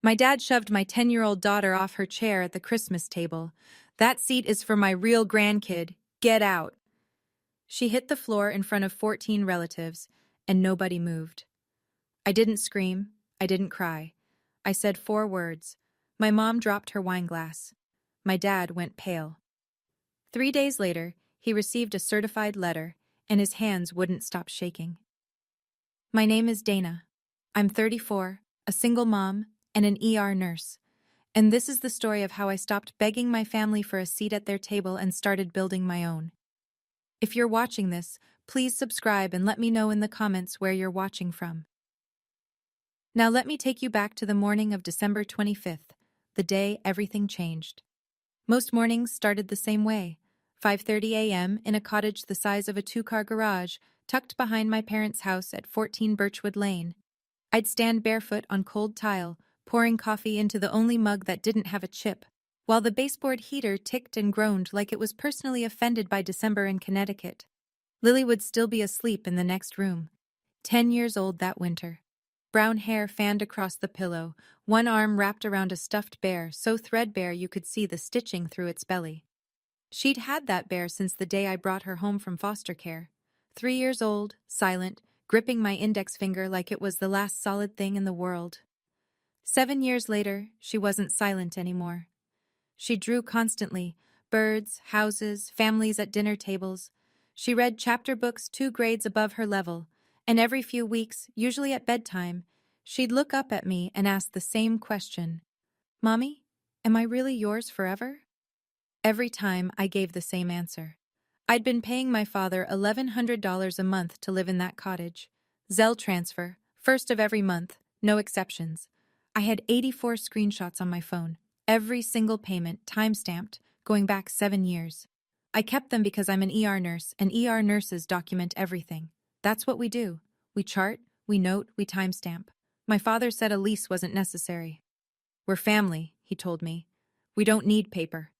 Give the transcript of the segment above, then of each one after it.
My dad shoved my 10-year-old daughter off her chair at the Christmas table. That seat is for my real grandkid. Get out. She hit the floor in front of 14 relatives, and nobody moved. I didn't scream. I didn't cry. I said 4 words. My mom dropped her wine glass. My dad went pale. 3 days later, he received a certified letter, and his hands wouldn't stop shaking. My name is Dana. I'm 34, a single mom, and an ER nurse. And this is the story of how I stopped begging my family for a seat at their table and started building my own. If you're watching this, please subscribe and let me know in the comments where you're watching from. Now let me take you back to the morning of December 25th, the day everything changed. Most mornings started the same way, 5:30 a.m. in a cottage the size of a 2-car garage, tucked behind my parents' house at 14 Birchwood Lane. I'd stand barefoot on cold tile, pouring coffee into the only mug that didn't have a chip, while the baseboard heater ticked and groaned like it was personally offended by December in Connecticut. Lily would still be asleep in the next room, 10 years old that winter. Brown hair fanned across the pillow, one arm wrapped around a stuffed bear so threadbare you could see the stitching through its belly. She'd had that bear since the day I brought her home from foster care. 3 years old, silent, gripping my index finger like it was the last solid thing in the world. 7 years later, she wasn't silent anymore. She drew constantly, birds, houses, families at dinner tables. She read chapter books 2 grades above her level, and every few weeks, usually at bedtime, she'd look up at me and ask the same question. "Mommy, am I really yours forever?" Every time I gave the same answer. I'd been paying my father $1,100 a month to live in that cottage. Zelle transfer, first of every month, no exceptions. I had 84 screenshots on my phone, every single payment time-stamped, going back 7 years. I kept them because I'm an ER nurse, and ER nurses document everything. That's what we do. We chart, we note, we timestamp. My father said a lease wasn't necessary. "We're family," he told me. "We don't need paper."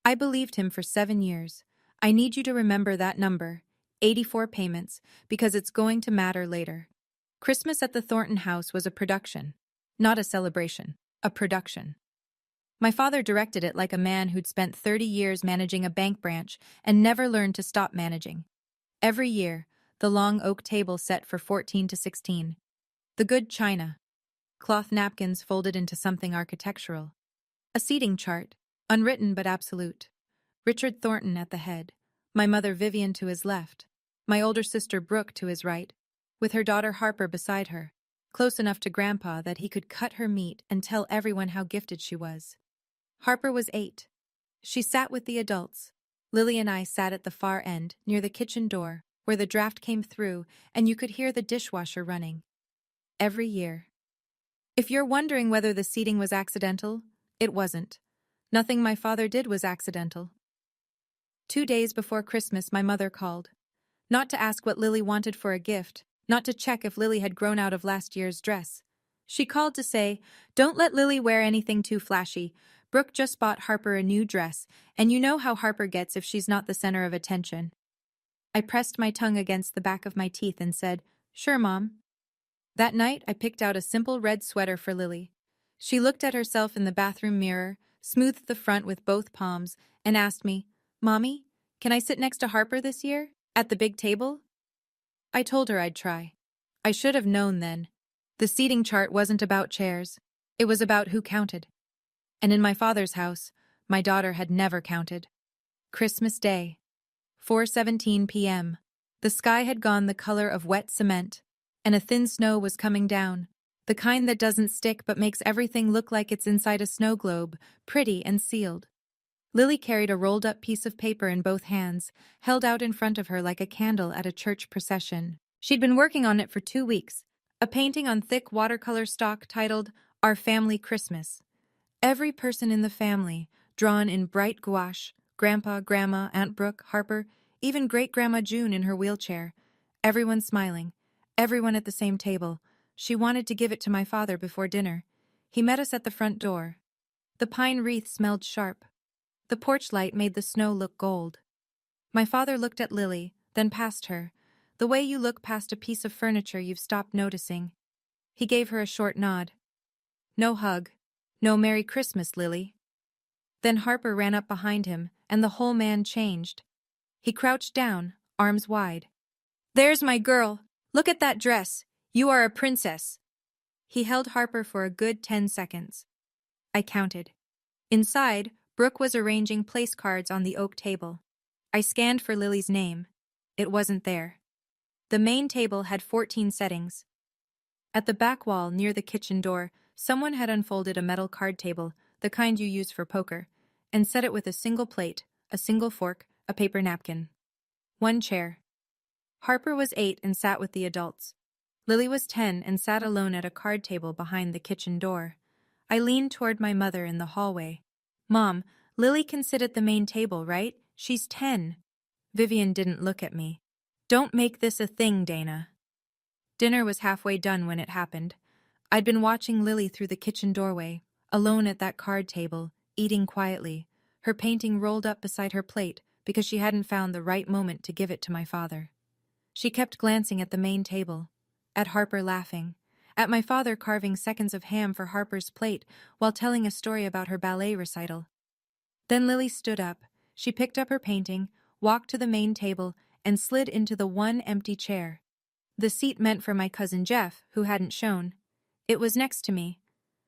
I believed him for 7 years. I need you to remember that number, 84 payments, because it's going to matter later. Christmas at the Thornton house was a production. Not a celebration, a production. My father directed it like a man who'd spent 30 years managing a bank branch and never learned to stop managing. Every year, the long oak table set for 14 to 16. The good china. Cloth napkins folded into something architectural. A seating chart, unwritten but absolute. Richard Thornton at the head, my mother Vivian to his left, my older sister Brooke to his right, with her daughter Harper beside her, close enough to Grandpa that he could cut her meat and tell everyone how gifted she was. Harper was 8. She sat with the adults. Lily and I sat at the far end, near the kitchen door, where the draft came through and you could hear the dishwasher running. Every year. If you're wondering whether the seating was accidental, it wasn't. Nothing my father did was accidental. 2 days before Christmas, my mother called. Not to ask what Lily wanted for a gift, not to check if Lily had grown out of last year's dress. She called to say, "Don't let Lily wear anything too flashy. Brooke just bought Harper a new dress, and you know how Harper gets if she's not the center of attention." I pressed my tongue against the back of my teeth and said, "Sure, Mom." That night, I picked out a simple red sweater for Lily. She looked at herself in the bathroom mirror, smoothed the front with both palms, and asked me, "Mommy, can I sit next to Harper this year? At the big table?" I told her I'd try. I should have known then. The seating chart wasn't about chairs. It was about who counted. And in my father's house, my daughter had never counted. Christmas Day. 4:17 p.m. The sky had gone the color of wet cement, and a thin snow was coming down, the kind that doesn't stick but makes everything look like it's inside a snow globe, pretty and sealed. Lily carried a rolled-up piece of paper in both hands, held out in front of her like a candle at a church procession. She'd been working on it for 2 weeks, a painting on thick watercolor stock titled, "Our Family Christmas." Every person in the family, drawn in bright gouache, Grandpa, Grandma, Aunt Brooke, Harper, even Great-Grandma June in her wheelchair. Everyone smiling, everyone at the same table. She wanted to give it to my father before dinner. He met us at the front door. The pine wreath smelled sharp. The porch light made the snow look gold. My father looked at Lily, then past her, the way you look past a piece of furniture you've stopped noticing. He gave her a short nod. No hug. No Merry Christmas, Lily. Then Harper ran up behind him, and the whole man changed. He crouched down, arms wide. There's my girl. Look at that dress. You are a princess. He held Harper for a good 10 seconds. I counted. Inside, Brooke was arranging place cards on the oak table. I scanned for Lily's name. It wasn't there. The main table had 14 settings. At the back wall near the kitchen door, someone had unfolded a metal card table, the kind you use for poker, and set it with a single plate, a single fork, a paper napkin. One chair. Harper was 8 and sat with the adults. Lily was 10 and sat alone at a card table behind the kitchen door. I leaned toward my mother in the hallway. Mom, Lily can sit at the main table, right? She's 10. Vivian didn't look at me. Don't make this a thing, Dana. Dinner was halfway done when it happened. I'd been watching Lily through the kitchen doorway, alone at that card table, eating quietly, her painting rolled up beside her plate because she hadn't found the right moment to give it to my father. She kept glancing at the main table, at Harper laughing, at my father carving seconds of ham for Harper's plate while telling a story about her ballet recital. Then Lily stood up. She picked up her painting, walked to the main table, and slid into the one empty chair. The seat meant for my cousin Jeff, who hadn't shown. It was next to me.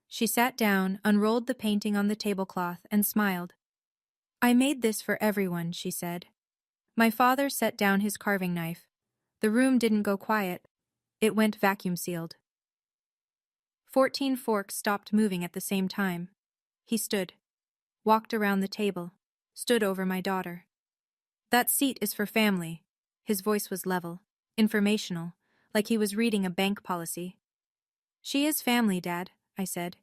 She sat down, unrolled the painting on the tablecloth, and smiled. I made this for everyone, she said. My father set down his carving knife. The room didn't go quiet. It went vacuum-sealed. 14 forks stopped moving at the same time. He stood, walked around the table, stood over my daughter. That seat is for family. His voice was level, informational, like he was reading a bank policy. She is family, Dad, I said.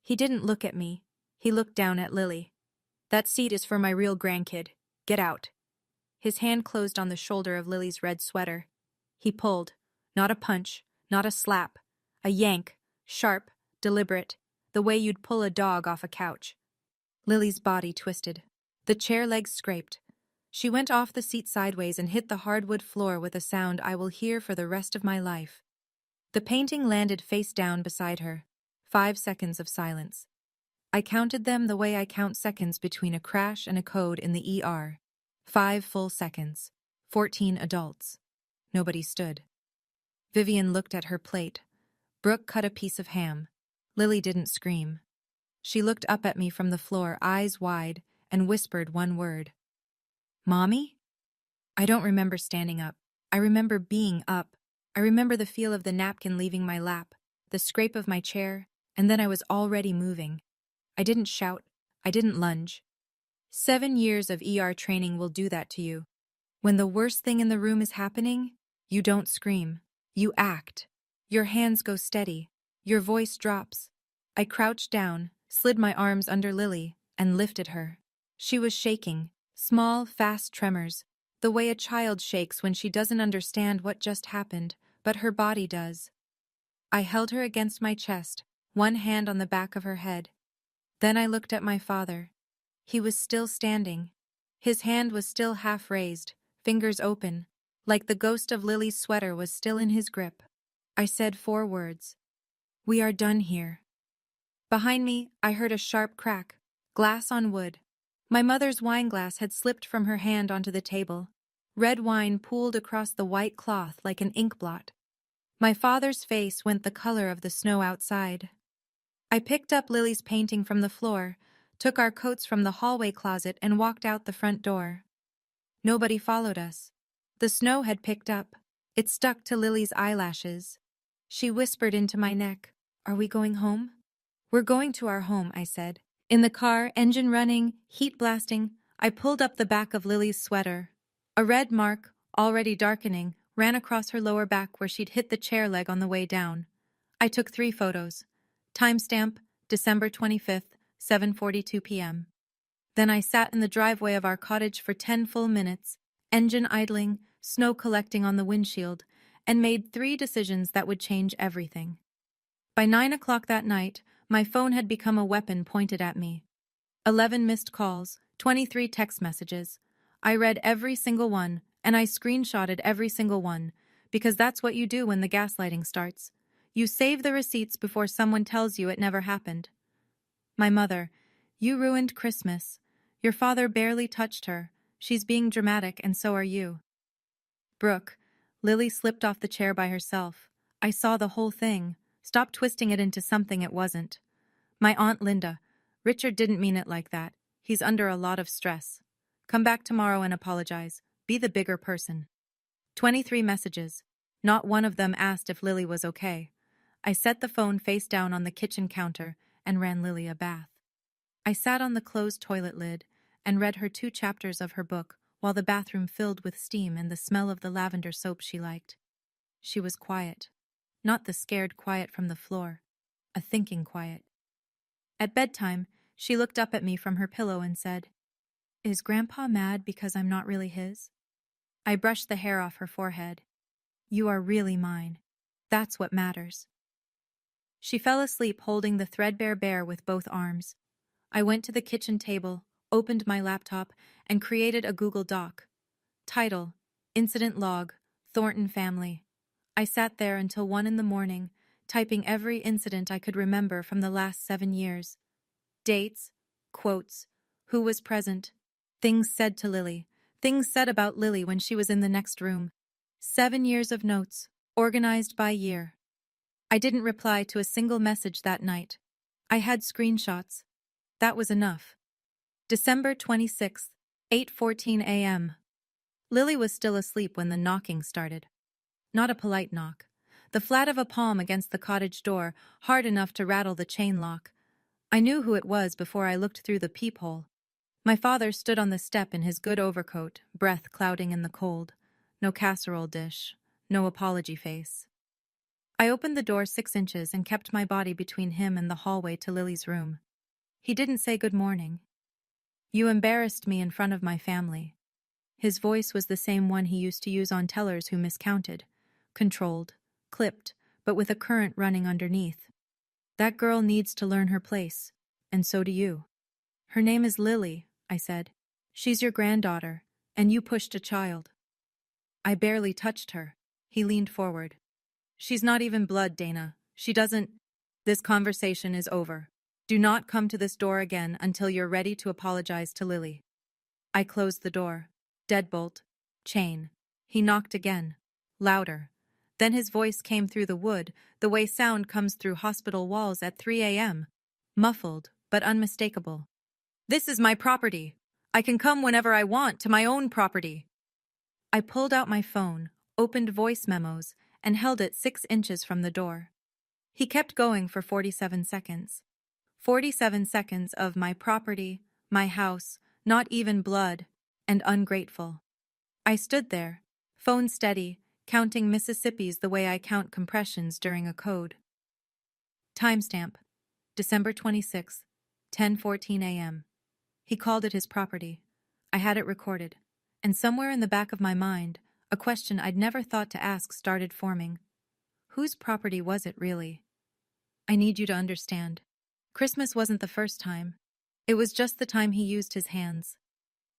He didn't look at me. He looked down at Lily. That seat is for my real grandkid. Get out. His hand closed on the shoulder of Lily's red sweater. He pulled. Not a punch, not a slap. A yank, sharp, deliberate, the way you'd pull a dog off a couch. Lily's body twisted. The chair legs scraped. She went off the seat sideways and hit the hardwood floor with a sound I will hear for the rest of my life. The painting landed face down beside her. 5 seconds of silence. I counted them the way I count seconds between a crash and a code in the ER. 5 full seconds. 14 adults. Nobody stood. Vivian looked at her plate. Brooke cut a piece of ham. Lily didn't scream. She looked up at me from the floor, eyes wide, and whispered one word. Mommy? I don't remember standing up. I remember being up. I remember the feel of the napkin leaving my lap, the scrape of my chair, and then I was already moving. I didn't shout. I didn't lunge. 7 years of ER training will do that to you. When the worst thing in the room is happening, you don't scream. You act. Your hands go steady. Your voice drops. I crouched down, slid my arms under Lily, and lifted her. She was shaking, small, fast tremors, the way a child shakes when she doesn't understand what just happened, but her body does. I held her against my chest, one hand on the back of her head. Then I looked at my father. He was still standing. His hand was still half raised, fingers open, like the ghost of Lily's sweater was still in his grip. I said 4 words. We are done here. Behind me, I heard a sharp crack, glass on wood. My mother's wine glass had slipped from her hand onto the table. Red wine pooled across the white cloth like an ink blot. My father's face went the color of the snow outside. I picked up Lily's painting from the floor, took our coats from the hallway closet, and walked out the front door. Nobody followed us. The snow had picked up. It stuck to Lily's eyelashes. She whispered into my neck, Are we going home? We're going to our home, I said. In the car, engine running, heat blasting, I pulled up the back of Lily's sweater. A red mark, already darkening, ran across her lower back where she'd hit the chair leg on the way down. I took 3 photos. Timestamp, December 25th, 7:42 p.m. Then I sat in the driveway of our cottage for 10 full minutes, engine idling, snow collecting on the windshield, and made 3 decisions that would change everything. By 9 o'clock that night, my phone had become a weapon pointed at me. 11 missed calls, 23 text messages. I read every single one, and I screenshotted every single one, because that's what you do when the gaslighting starts. You save the receipts before someone tells you it never happened. My mother, you ruined Christmas. Your father barely touched her. She's being dramatic, and so are you. Brooke, Lily slipped off the chair by herself. I saw the whole thing. Stop twisting it into something it wasn't. My Aunt Linda, Richard didn't mean it like that. He's under a lot of stress. Come back tomorrow and apologize. Be the bigger person. 23 messages. Not one of them asked if Lily was okay. I set the phone face down on the kitchen counter and ran Lily a bath. I sat on the closed toilet lid and read her 2 chapters of her book while the bathroom filled with steam and the smell of the lavender soap she liked. She was quiet. Not the scared quiet from the floor. A thinking quiet. At bedtime, she looked up at me from her pillow and said, "Is Grandpa mad because I'm not really his?" I brushed the hair off her forehead. "You are really mine. That's what matters." She fell asleep holding the threadbare bear with both arms. I went to the kitchen table, opened my laptop, and created a Google Doc. Title: Incident Log, Thornton Family. I sat there until 1 in the morning, typing every incident I could remember from the last 7 years. Dates, quotes, who was present, things said to Lily, things said about Lily when she was in the next room. 7 years of notes, organized by year. I didn't reply to a single message that night. I had screenshots. That was enough. December 26th, 8:14 a.m. Lily was still asleep when the knocking started. Not a polite knock. The flat of a palm against the cottage door, hard enough to rattle the chain lock. I knew who it was before I looked through the peephole. My father stood on the step in his good overcoat, breath clouding in the cold. No casserole dish. No apology face. I opened the door 6 inches and kept my body between him and the hallway to Lily's room. He didn't say good morning. "You embarrassed me in front of my family." His voice was the same one he used to use on tellers who miscounted. Controlled, clipped, but with a current running underneath. "That girl needs to learn her place, and so do you." "Her name is Lily," I said. "She's your granddaughter, and you pushed a child." "I barely touched her." He leaned forward. "She's not even blood, Dana. She doesn't—" "This conversation is over. Do not come to this door again until you're ready to apologize to Lily." I closed the door. Deadbolt. Chain. He knocked again. Louder. Then his voice came through the wood, the way sound comes through hospital walls at 3 a.m. Muffled, but unmistakable. "This is my property. I can come whenever I want to my own property." I pulled out my phone, opened voice memos, and held it 6 inches from the door. He kept going for 47 seconds. 47 seconds of my property, my house, not even blood, and ungrateful. I stood there, phone steady, counting Mississippis the way I count compressions during a code. Timestamp: December 26, 10:14 a.m. He called it his property. I had it recorded. And somewhere in the back of my mind, a question I'd never thought to ask started forming. Whose property was it, really? I need you to understand. Christmas wasn't the first time. It was just the time he used his hands.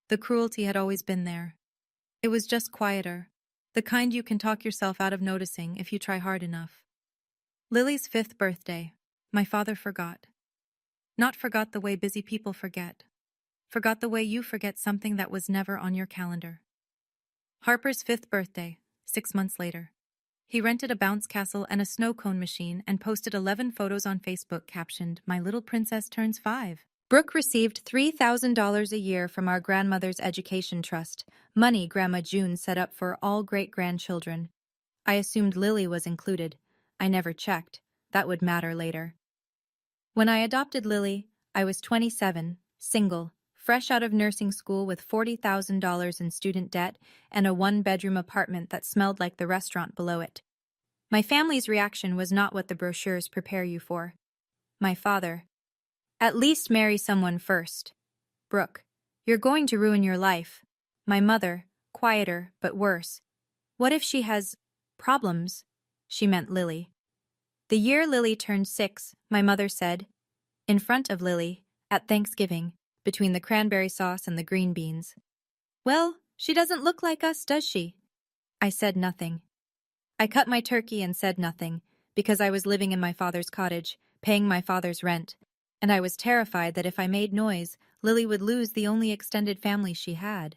The cruelty had always been there. It was just quieter. The kind you can talk yourself out of noticing if you try hard enough. Lily's 5th birthday. My father forgot. Not forgot the way busy people forget. Forgot the way you forget something that was never on your calendar. Harper's 5th birthday, 6 months later. He rented a bounce castle and a snow cone machine and posted 11 photos on Facebook captioned, "My little princess turns 5. Brooke received $3,000 a year from our grandmother's education trust, money Grandma June set up for all great-grandchildren. I assumed Lily was included. I never checked. That would matter later. When I adopted Lily, I was 27, single, fresh out of nursing school with $40,000 in student debt and a 1-bedroom apartment that smelled like the restaurant below it. My family's reaction was not what the brochures prepare you for. My father: "At least marry someone first. Brooke, you're going to ruin your life." My mother, quieter but worse: "What if she has problems?" She meant Lily. The year Lily turned 6, my mother said, in front of Lily, at Thanksgiving, between the cranberry sauce and the green beans, "Well, she doesn't look like us, does she?" I said nothing. I cut my turkey and said nothing, because I was living in my father's cottage, paying my father's rent, and I was terrified that if I made noise, Lily would lose the only extended family she had.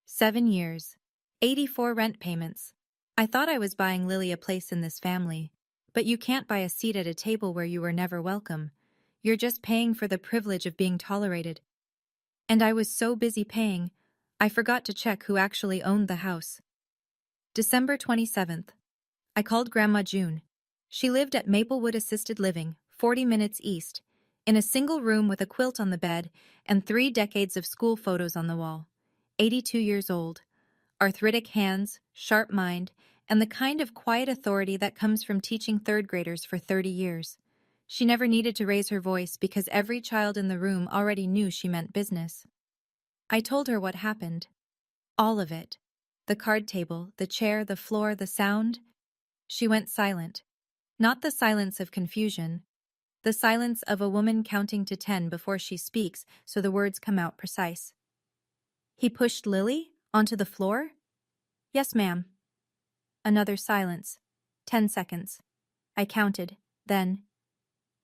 7 years. 84 rent payments. I thought I was buying Lily a place in this family, but you can't buy a seat at a table where you were never welcome. You're just paying for the privilege of being tolerated. And I was so busy paying, I forgot to check who actually owned the house. December 27th. I called Grandma June. She lived at Maplewood Assisted Living, 40 minutes east, in a single room with a quilt on the bed and 3 decades of school photos on the wall. 82 years old. Arthritic hands, sharp mind, and the kind of quiet authority that comes from teaching third graders for 30 years. She never needed to raise her voice because every child in the room already knew she meant business. I told her what happened. All of it. The card table, the chair, the floor, the sound. She went silent. Not the silence of confusion. The silence of a woman counting to 10 before she speaks so the words come out precise. He pushed Lily onto the floor? Yes, ma'am. Another silence. 10 seconds. I counted. Then,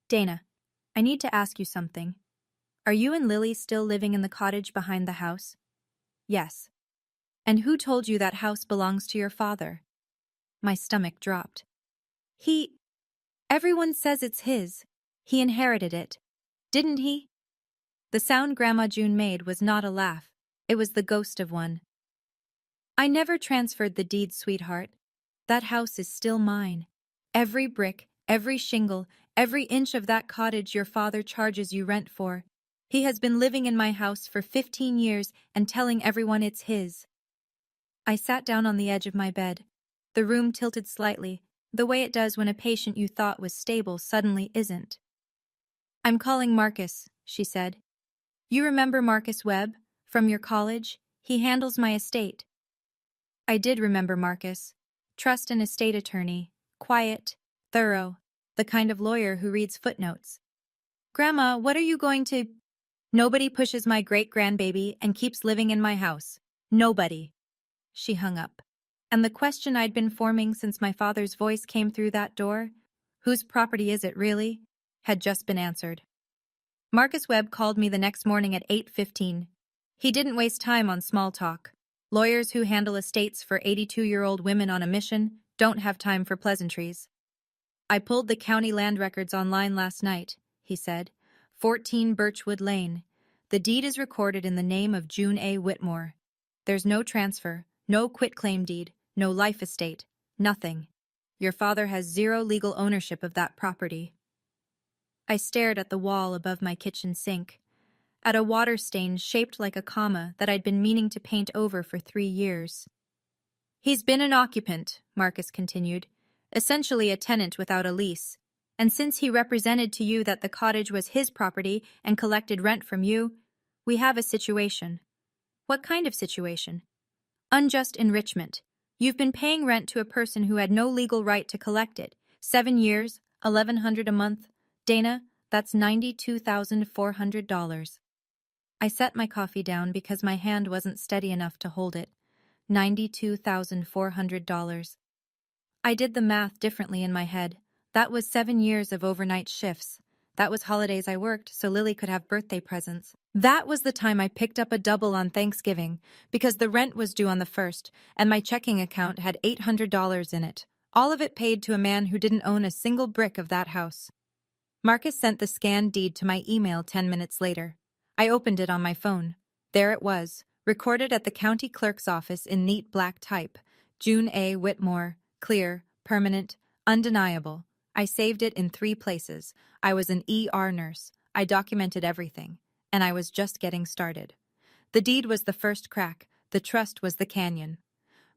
Dana, I need to ask you something. Are you and Lily still living in the cottage behind the house? Yes. And who told you that house belongs to your father? My stomach dropped. Everyone says it's his. He inherited it. Didn't he? The sound Grandma June made was not a laugh. It was the ghost of one. I never transferred the deed, sweetheart. That house is still mine. Every brick, every shingle, every inch of that cottage your father charges you rent for. He has been living in my house for 15 years and telling everyone it's his. I sat down on the edge of my bed. The room tilted slightly, the way it does when a patient you thought was stable suddenly isn't. I'm calling Marcus, she said. You remember Marcus Webb, from your college? He handles my estate. I did remember Marcus. Trust and estate attorney, quiet, thorough, the kind of lawyer who reads footnotes. Grandma, what are you going to... Nobody pushes my great-grandbaby and keeps living in my house. Nobody. She hung up. And the question I'd been forming since my father's voice came through that door, whose property is it really, had just been answered. Marcus Webb called me the next morning at 8:15. He didn't waste time on small talk. Lawyers who handle estates for 82-year-old women on a mission don't have time for pleasantries. I pulled the county land records online last night, he said. 14 Birchwood Lane. The deed is recorded in the name of June A. Whitmore. There's no transfer, no quitclaim deed, no life estate, nothing. Your father has zero legal ownership of that property. I stared at the wall above my kitchen sink, at a water stain shaped like a comma that I'd been meaning to paint over for 3 years. He's been an occupant, Marcus continued, essentially a tenant without a lease. And since he represented to you that the cottage was his property and collected rent from you, we have a situation. What kind of situation? Unjust enrichment. You've been paying rent to a person who had no legal right to collect it. 7 years, $1,100 a month. Dana, that's $92,400. I set my coffee down because my hand wasn't steady enough to hold it. $92,400. I did the math differently in my head. That was 7 years of overnight shifts. That was holidays I worked so Lily could have birthday presents. That was the time I picked up a double on Thanksgiving because the rent was due on the 1st and my checking account had $800 in it, all of it paid to a man who didn't own a single brick of that house. Marcus sent the scanned deed to my email 10 minutes later. I opened it on my phone. There it was, recorded at the county clerk's office in neat black type. June A. Whitmore, clear, permanent, undeniable. I saved it in 3 places. I was an ER nurse. I documented everything. And I was just getting started. The deed was the first crack. The trust was the canyon.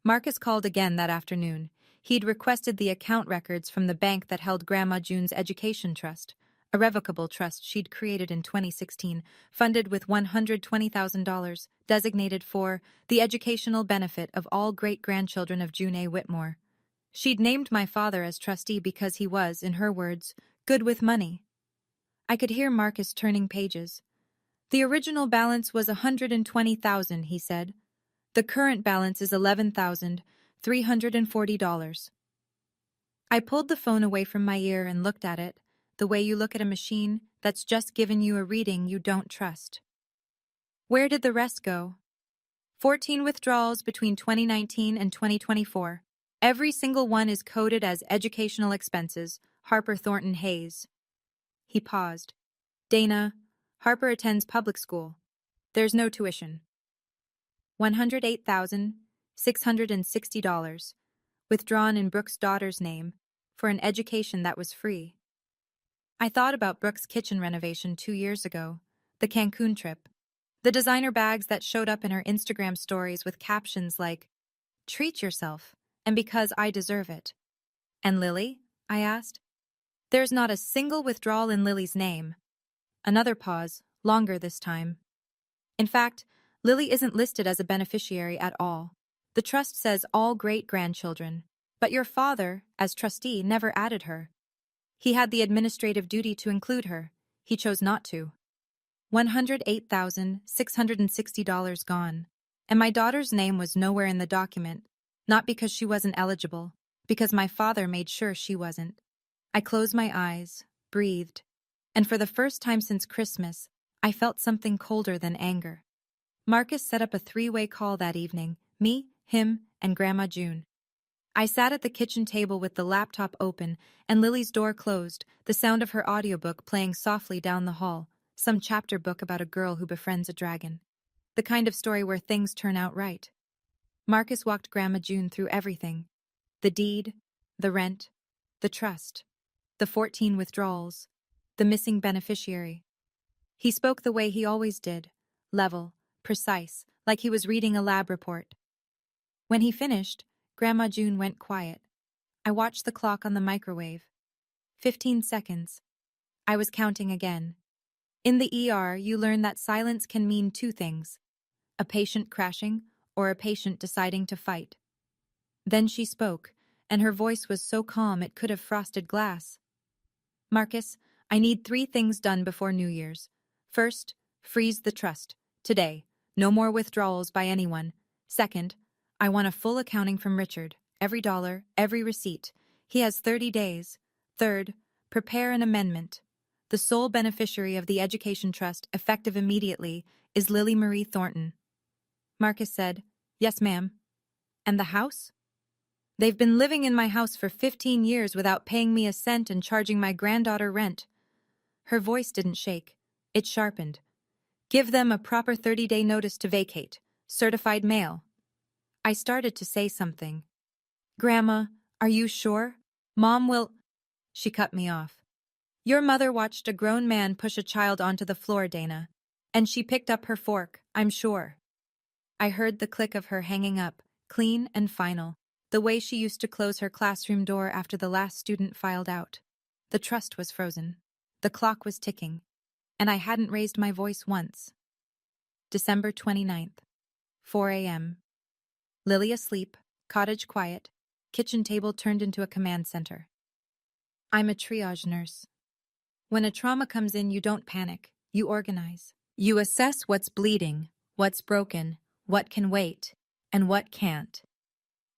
Marcus called again that afternoon. He'd requested the account records from the bank that held Grandma June's education trust, a revocable trust she'd created in 2016, funded with $120,000, designated for the educational benefit of all great-grandchildren of June A. Whitmore. She'd named my father as trustee because he was, in her words, good with money. I could hear Marcus turning pages. The original balance was $120,000, he said. The current balance is $11,340. I pulled the phone away from my ear and looked at it, the way you look at a machine that's just given you a reading you don't trust. Where did the rest go? 14 withdrawals between 2019 and 2024. Every single one is coded as educational expenses, Harper Thornton Hayes. He paused. Dana, Harper attends public school. There's no tuition. $108,660, withdrawn in Brooke's daughter's name, for an education that was free. I thought about Brooke's kitchen renovation 2 years ago, the Cancun trip. The designer bags that showed up in her Instagram stories with captions like, "Treat yourself, and because I deserve it." And Lily? I asked. There's not a single withdrawal in Lily's name. Another pause, longer this time. In fact, Lily isn't listed as a beneficiary at all. The trust says all great-grandchildren, but your father, as trustee, never added her. He had the administrative duty to include her. He chose not to. $108,660 gone. And my daughter's name was nowhere in the document, not because she wasn't eligible, because my father made sure she wasn't. I closed my eyes, breathed, and for the first time since Christmas, I felt something colder than anger. Marcus set up a 3-way call that evening, me, him, and Grandma June. I sat at the kitchen table with the laptop open and Lily's door closed, the sound of her audiobook playing softly down the hall, some chapter book about a girl who befriends a dragon. The kind of story where things turn out right. Marcus walked Grandma June through everything. The deed, the rent, the trust, the 14 withdrawals, the missing beneficiary. He spoke the way he always did, level, precise, like he was reading a lab report. When he finished, Grandma June went quiet. I watched the clock on the microwave. 15 seconds. I was counting again. In the ER, you learn that silence can mean 2 things: a patient crashing or a patient deciding to fight. Then she spoke, and her voice was so calm it could have frosted glass. Marcus, I need 3 things done before New Year's. First, freeze the trust. Today. No more withdrawals by anyone. Second, I want a full accounting from Richard. Every dollar, every receipt. He has 30 days. Third, prepare an amendment. The sole beneficiary of the Education Trust, effective immediately, is Lily Marie Thornton. Marcus said, "Yes, ma'am." "And the house?" "They've been living in my house for 15 years without paying me a cent and charging my granddaughter rent." Her voice didn't shake. It sharpened. "Give them a proper 30-day notice to vacate. Certified mail." I started to say something. "Grandma, are you sure? Mom will—" She cut me off. "Your mother watched a grown man push a child onto the floor, Dana. And she picked up her fork, I'm sure." I heard the click of her hanging up, clean and final, the way she used to close her classroom door after the last student filed out. The trust was frozen. The clock was ticking. And I hadn't raised my voice once. December 29th, 4 a.m. Lily asleep, cottage quiet, kitchen table turned into a command center. I'm a triage nurse. When a trauma comes in, you don't panic, you organize. You assess what's bleeding, what's broken, what can wait, and what can't.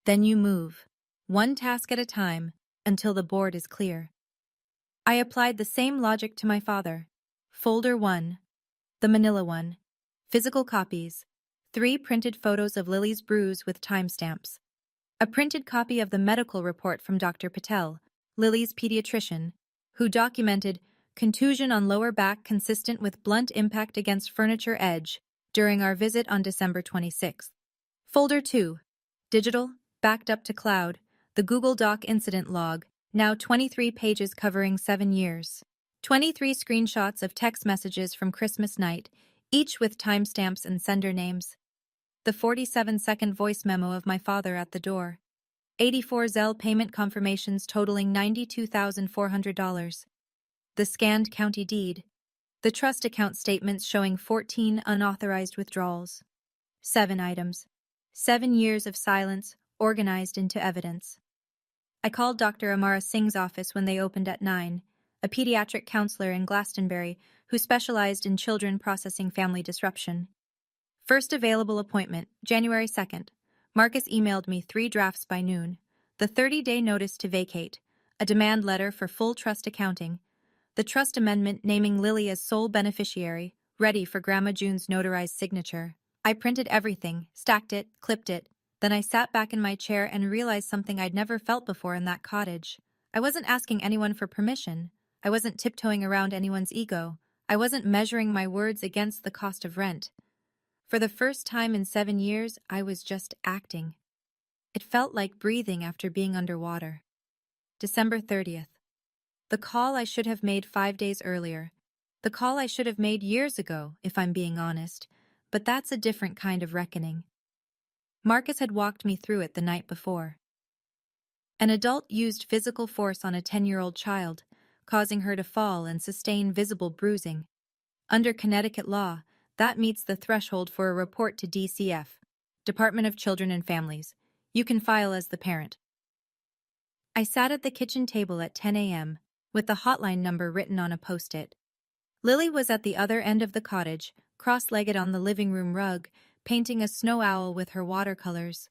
Then you move, one task at a time, until the board is clear. I applied the same logic to my father. Folder 1, the manila one, physical copies, 3 printed photos of Lily's bruise with timestamps, a printed copy of the medical report from Dr. Patel, Lily's pediatrician, who documented contusion on lower back consistent with blunt impact against furniture edge during our visit on December 26th. Folder 2, digital, backed up to cloud, the Google Doc incident log, now 23 pages covering 7 years. 23 screenshots of text messages from Christmas night, each with timestamps and sender names. The 47-second voice memo of my father at the door. 84 Zelle payment confirmations totaling $92,400. The scanned county deed. The trust account statements showing 14 unauthorized withdrawals. 7 items. 7 years of silence, organized into evidence. I called Dr. Amara Singh's office when they opened at 9, a pediatric counselor in Glastonbury who specialized in children processing family disruption. First available appointment, January 2nd. Marcus emailed me 3 drafts by noon. The 30-day notice to vacate, a demand letter for full trust accounting, the trust amendment naming Lily as sole beneficiary, ready for Grandma June's notarized signature. I printed everything, stacked it, clipped it. Then I sat back in my chair and realized something I'd never felt before in that cottage. I wasn't asking anyone for permission. I wasn't tiptoeing around anyone's ego. I wasn't measuring my words against the cost of rent. For the first time in 7 years, I was just acting. It felt like breathing after being underwater. December 30th. The call I should have made 5 days earlier. The call I should have made years ago, if I'm being honest. But that's a different kind of reckoning. Marcus had walked me through it the night before. An adult used physical force on a 10-year-old child, causing her to fall and sustain visible bruising. Under Connecticut law, that meets the threshold for a report to DCF, Department of Children and Families. You can file as the parent. I sat at the kitchen table at 10 a.m., with the hotline number written on a post-it. Lily was at the other end of the cottage, cross-legged on the living room rug, painting a snow owl with her watercolors.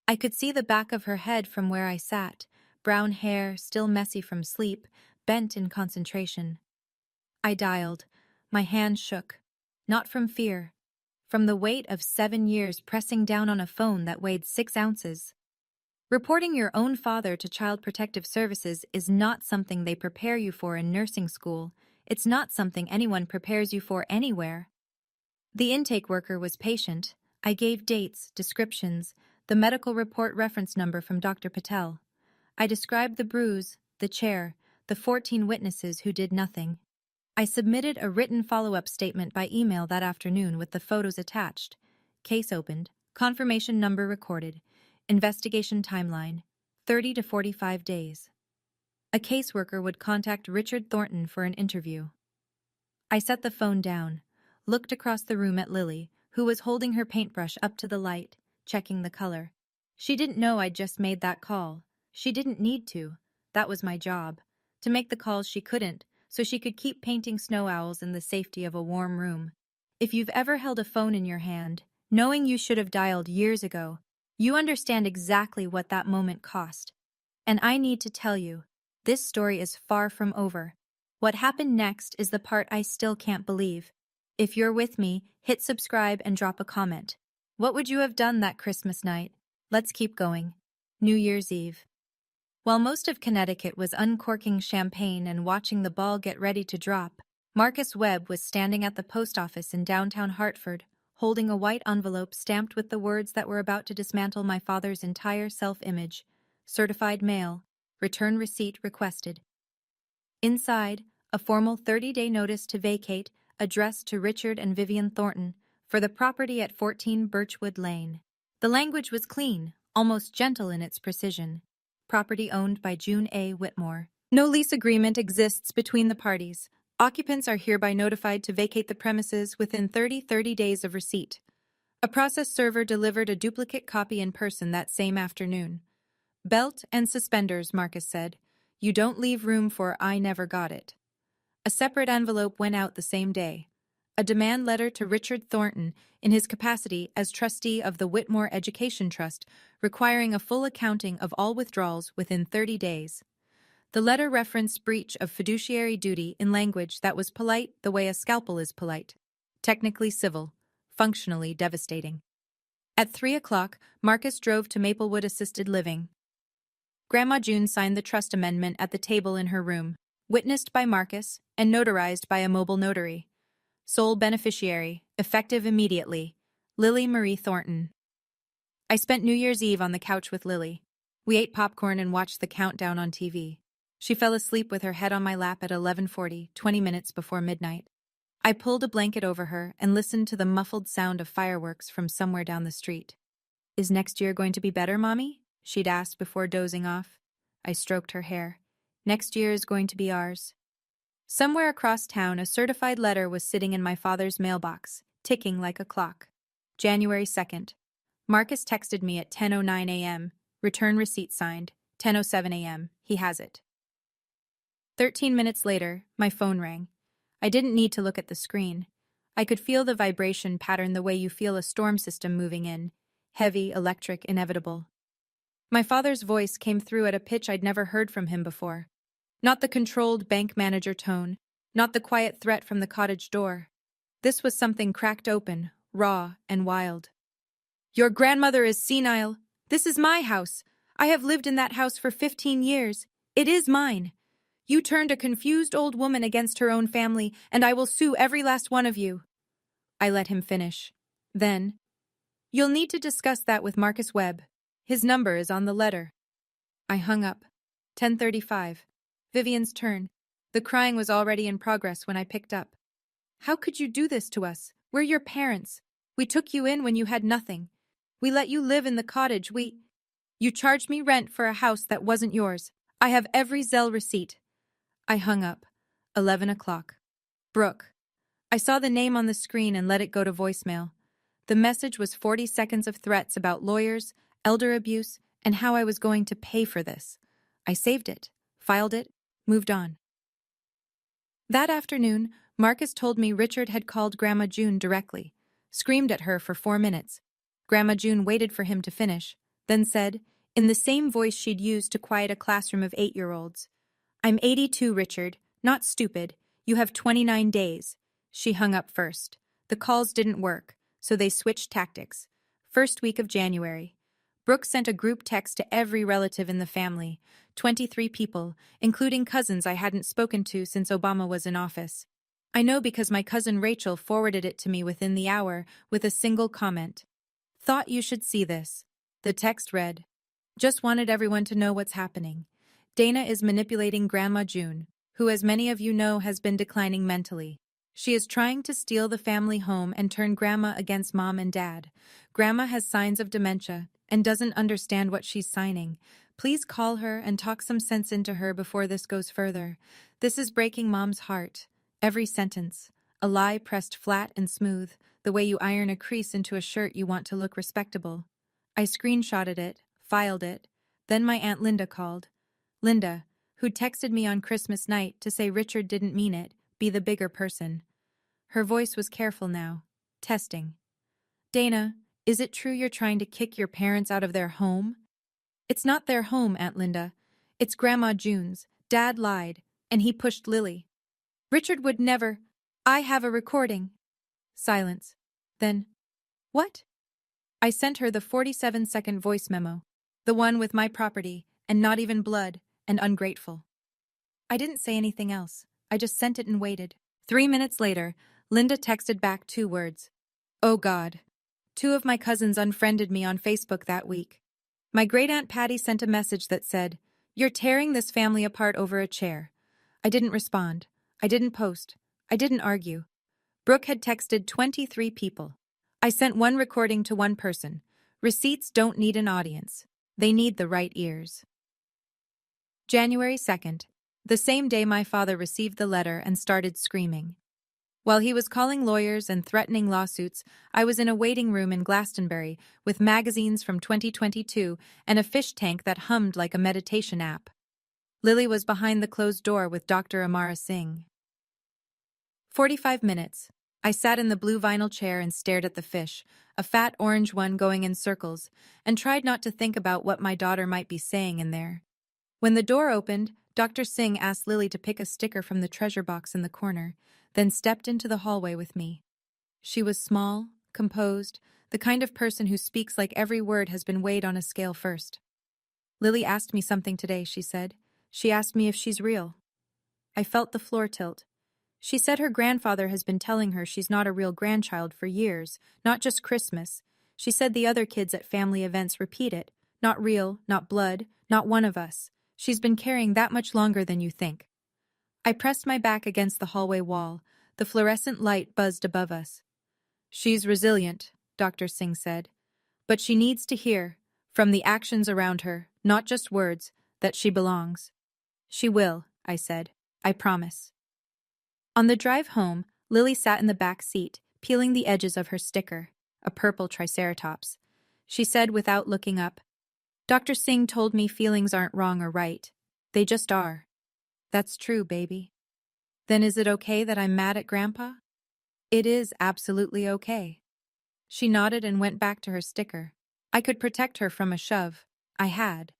I could see the back of her head from where I sat, brown hair, still messy from sleep, bent in concentration. I dialed. My hand shook. Not from fear. From the weight of 7 years pressing down on a phone that weighed 6 ounces. Reporting your own father to Child Protective Services is not something they prepare you for in nursing school. It's not something anyone prepares you for anywhere. The intake worker was patient. I gave dates, descriptions, the medical report reference number from Dr. Patel. I described the bruise, the chair, the 14 witnesses who did nothing. I submitted a written follow-up statement by email that afternoon with the photos attached. Case opened, confirmation number recorded, investigation timeline, 30 to 45 days. A caseworker would contact Richard Thornton for an interview. I set the phone down, looked across the room at Lily, who was holding her paintbrush up to the light, checking the color. She didn't know I'd just made that call. She didn't need to. That was my job. To make the calls she couldn't, so she could keep painting snow owls in the safety of a warm room. If you've ever held a phone in your hand, knowing you should have dialed years ago, you understand exactly what that moment cost. And I need to tell you, this story is far from over. What happened next is the part I still can't believe. If you're with me, hit subscribe and drop a comment. What would you have done that Christmas night? Let's keep going. New Year's Eve. While most of Connecticut was uncorking champagne and watching the ball get ready to drop, Marcus Webb was standing at the post office in downtown Hartford, holding a white envelope stamped with the words that were about to dismantle my father's entire self-image. Certified mail. Return receipt requested. Inside, a formal 30-day notice to vacate, addressed to Richard and Vivian Thornton, for the property at 14 Birchwood Lane. The language was clean, almost gentle in its precision. Property owned by June A. Whitmore. No lease agreement exists between the parties. Occupants are hereby notified to vacate the premises within 30 days of receipt. A process server delivered a duplicate copy in person that same afternoon. Belt and suspenders, Marcus said. You don't leave room for I never got it. A separate envelope went out the same day. A demand letter to Richard Thornton in his capacity as trustee of the Whitmore Education Trust, requiring a full accounting of all withdrawals within 30 days. The letter referenced breach of fiduciary duty in language that was polite the way a scalpel is polite. Technically civil, functionally devastating. At 3 o'clock, Marcus drove to Maplewood Assisted Living. Grandma June signed the trust amendment at the table in her room, witnessed by Marcus and notarized by a mobile notary. Sole beneficiary, effective immediately, Lily Marie Thornton. I spent New Year's Eve on the couch with Lily. We ate popcorn and watched the countdown on TV. She fell asleep with her head on my lap at 11:40, 20 minutes before midnight. I pulled a blanket over her and listened to the muffled sound of fireworks from somewhere down the street. Is next year going to be better, Mommy? She'd asked before dozing off. I stroked her hair. Next year is going to be ours. Somewhere across town, a certified letter was sitting in my father's mailbox, ticking like a clock. January 2nd. Marcus texted me at 10:09 a.m. Return receipt signed. 10:07 a.m. He has it. 13 minutes later, my phone rang. I didn't need to look at the screen. I could feel the vibration pattern the way you feel a storm system moving in. Heavy, electric, inevitable. My father's voice came through at a pitch I'd never heard from him before. Not the controlled bank manager tone, not the quiet threat from the cottage door. This was something cracked open, raw, and wild. Your grandmother is senile. This is my house. I have lived in that house for 15 years. It is mine. You turned a confused old woman against her own family, and I will sue every last one of you. I let him finish. Then, you'll need to discuss that with Marcus Webb. His number is on the letter. I hung up. 10:35. Vivian's turn. The crying was already in progress when I picked up. How could you do this to us? We're your parents. We took you in when you had nothing. We let you live in the cottage. You charged me rent for a house that wasn't yours. I have every Zelle receipt. I hung up. 11 o'clock. Brooke. I saw the name on the screen and let it go to voicemail. The message was 40 seconds of threats about lawyers, elder abuse, and how I was going to pay for this. I saved it, filed it, moved on. That afternoon, Marcus told me Richard had called Grandma June directly, screamed at her for 4 minutes. Grandma June waited for him to finish, then said, in the same voice she'd used to quiet a classroom of 8-year-olds, I'm 82, Richard, not stupid. You have 29 days. She hung up first. The calls didn't work, so they switched tactics. First week of January. Brooke sent a group text to every relative in the family, 23 people, including cousins I hadn't spoken to since Obama was in office. I know because my cousin Rachel forwarded it to me within the hour with a single comment. Thought you should see this. The text read, just wanted everyone to know what's happening. Dana is manipulating Grandma June, who, as many of you know, has been declining mentally. She is trying to steal the family home and turn Grandma against Mom and Dad. Grandma has signs of dementia and doesn't understand what she's signing. Please call her and talk some sense into her before this goes further. This is breaking Mom's heart. Every sentence. A lie pressed flat and smooth, the way you iron a crease into a shirt you want to look respectable. I screenshotted it, filed it. Then my Aunt Linda called. Linda, who texted me on Christmas night to say Richard didn't mean it, be the bigger person. Her voice was careful now. Testing. Dana, is it true you're trying to kick your parents out of their home? It's not their home, Aunt Linda. It's Grandma June's. Dad lied, and he pushed Lily. Richard would never. I have a recording. Silence. Then, what? I sent her the 47-second voice memo. The one with my property, and not even blood, and ungrateful. I didn't say anything else. I just sent it and waited. 3 minutes later, Linda texted back 2 words. Oh God. 2 of my cousins unfriended me on Facebook that week. My great-aunt Patty sent a message that said, you're tearing this family apart over a chair. I didn't respond. I didn't post. I didn't argue. Brooke had texted 23 people. I sent 1 recording to 1 person. Receipts don't need an audience. They need the right ears. January 2nd. The same day my father received the letter and started screaming. While he was calling lawyers and threatening lawsuits, I was in a waiting room in Glastonbury with magazines from 2022 and a fish tank that hummed like a meditation app. Lily was behind the closed door with Dr. Amara Singh. 45 minutes. I sat in the blue vinyl chair and stared at the fish, a fat orange one going in circles, and tried not to think about what my daughter might be saying in there. When the door opened, Dr. Singh asked Lily to pick a sticker from the treasure box in the corner, then stepped into the hallway with me. She was small, composed, the kind of person who speaks like every word has been weighed on a scale first. Lily asked me something today, she said. She asked me if she's real. I felt the floor tilt. She said her grandfather has been telling her she's not a real grandchild for years, not just Christmas. She said the other kids at family events repeat it. Not real, not blood, not one of us. She's been carrying that much longer than you think. I pressed my back against the hallway wall. The fluorescent light buzzed above us. She's resilient, Dr. Singh said. But she needs to hear, from the actions around her, not just words, that she belongs. She will, I said. I promise. On the drive home, Lily sat in the back seat, peeling the edges of her sticker, a purple triceratops. She said without looking up, Dr. Singh told me feelings aren't wrong or right. They just are. That's true, baby. Then is it okay that I'm mad at Grandpa? It is absolutely okay. She nodded and went back to her sticker. I could protect her from a shove. I had.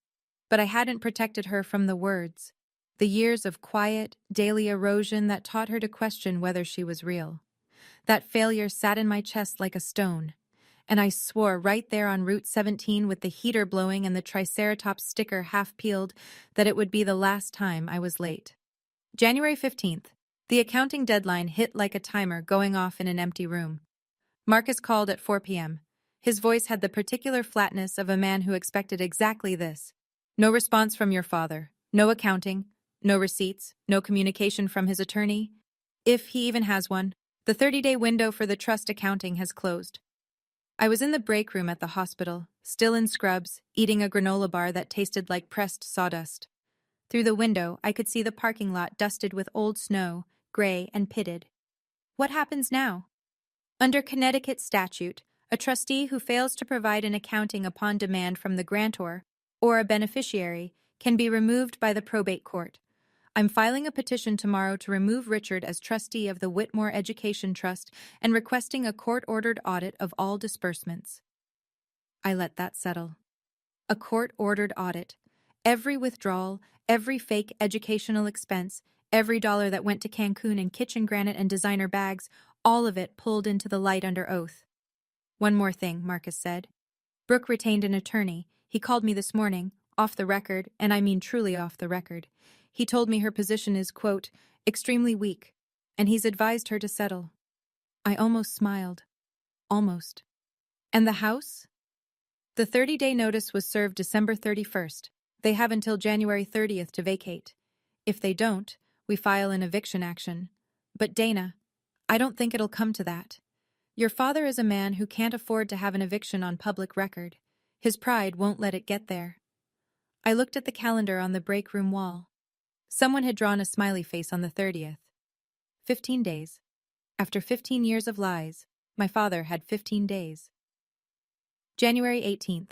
But I hadn't protected her from the words. The years of quiet, daily erosion that taught her to question whether she was real. That failure sat in my chest like a stone. And I swore right there on Route 17 with the heater blowing and the Triceratops sticker half peeled that it would be the last time I was late. January 15th. The accounting deadline hit like a timer going off in an empty room. Marcus called at 4 p.m. His voice had the particular flatness of a man who expected exactly this. No response from your father. No accounting. No receipts. No communication from his attorney. If he even has one. The 30-day window for the trust accounting has closed. I was in the break room at the hospital, still in scrubs, eating a granola bar that tasted like pressed sawdust. Through the window, I could see the parking lot dusted with old snow, gray and pitted. What happens now? Under Connecticut statute, a trustee who fails to provide an accounting upon demand from the grantor or a beneficiary can be removed by the probate court. I'm filing a petition tomorrow to remove Richard as trustee of the Whitmore Education Trust and requesting a court-ordered audit of all disbursements. I let that settle. A court-ordered audit. Every withdrawal, every fake educational expense, every dollar that went to Cancun and kitchen granite and designer bags, all of it pulled into the light under oath. One more thing, Marcus said. Brooke retained an attorney. He called me this morning, off the record, and I mean truly off the record. He told me her position is, quote, extremely weak, and he's advised her to settle. I almost smiled. Almost. And the house? The 30-day notice was served December 31st. They have until January 30th to vacate. If they don't, we file an eviction action. But Dana, I don't think it'll come to that. Your father is a man who can't afford to have an eviction on public record. His pride won't let it get there. I looked at the calendar on the break room wall. Someone had drawn a smiley face on the 30th. 15 days. After 15 years of lies, my father had 15 days. January 18th.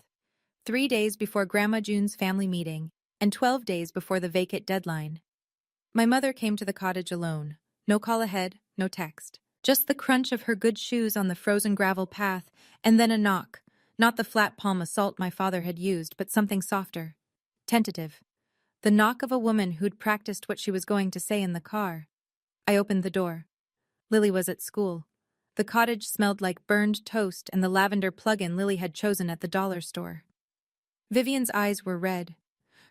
3 days before Grandma June's family meeting, and 12 days before the vacate deadline. My mother came to the cottage alone. No call ahead, no text. Just the crunch of her good shoes on the frozen gravel path, and then a knock. Not the flat palm assault my father had used, but something softer. Tentative. The knock of a woman who'd practiced what she was going to say in the car. I opened the door. Lily was at school. The cottage smelled like burned toast and the lavender plug-in Lily had chosen at the dollar store. Vivian's eyes were red.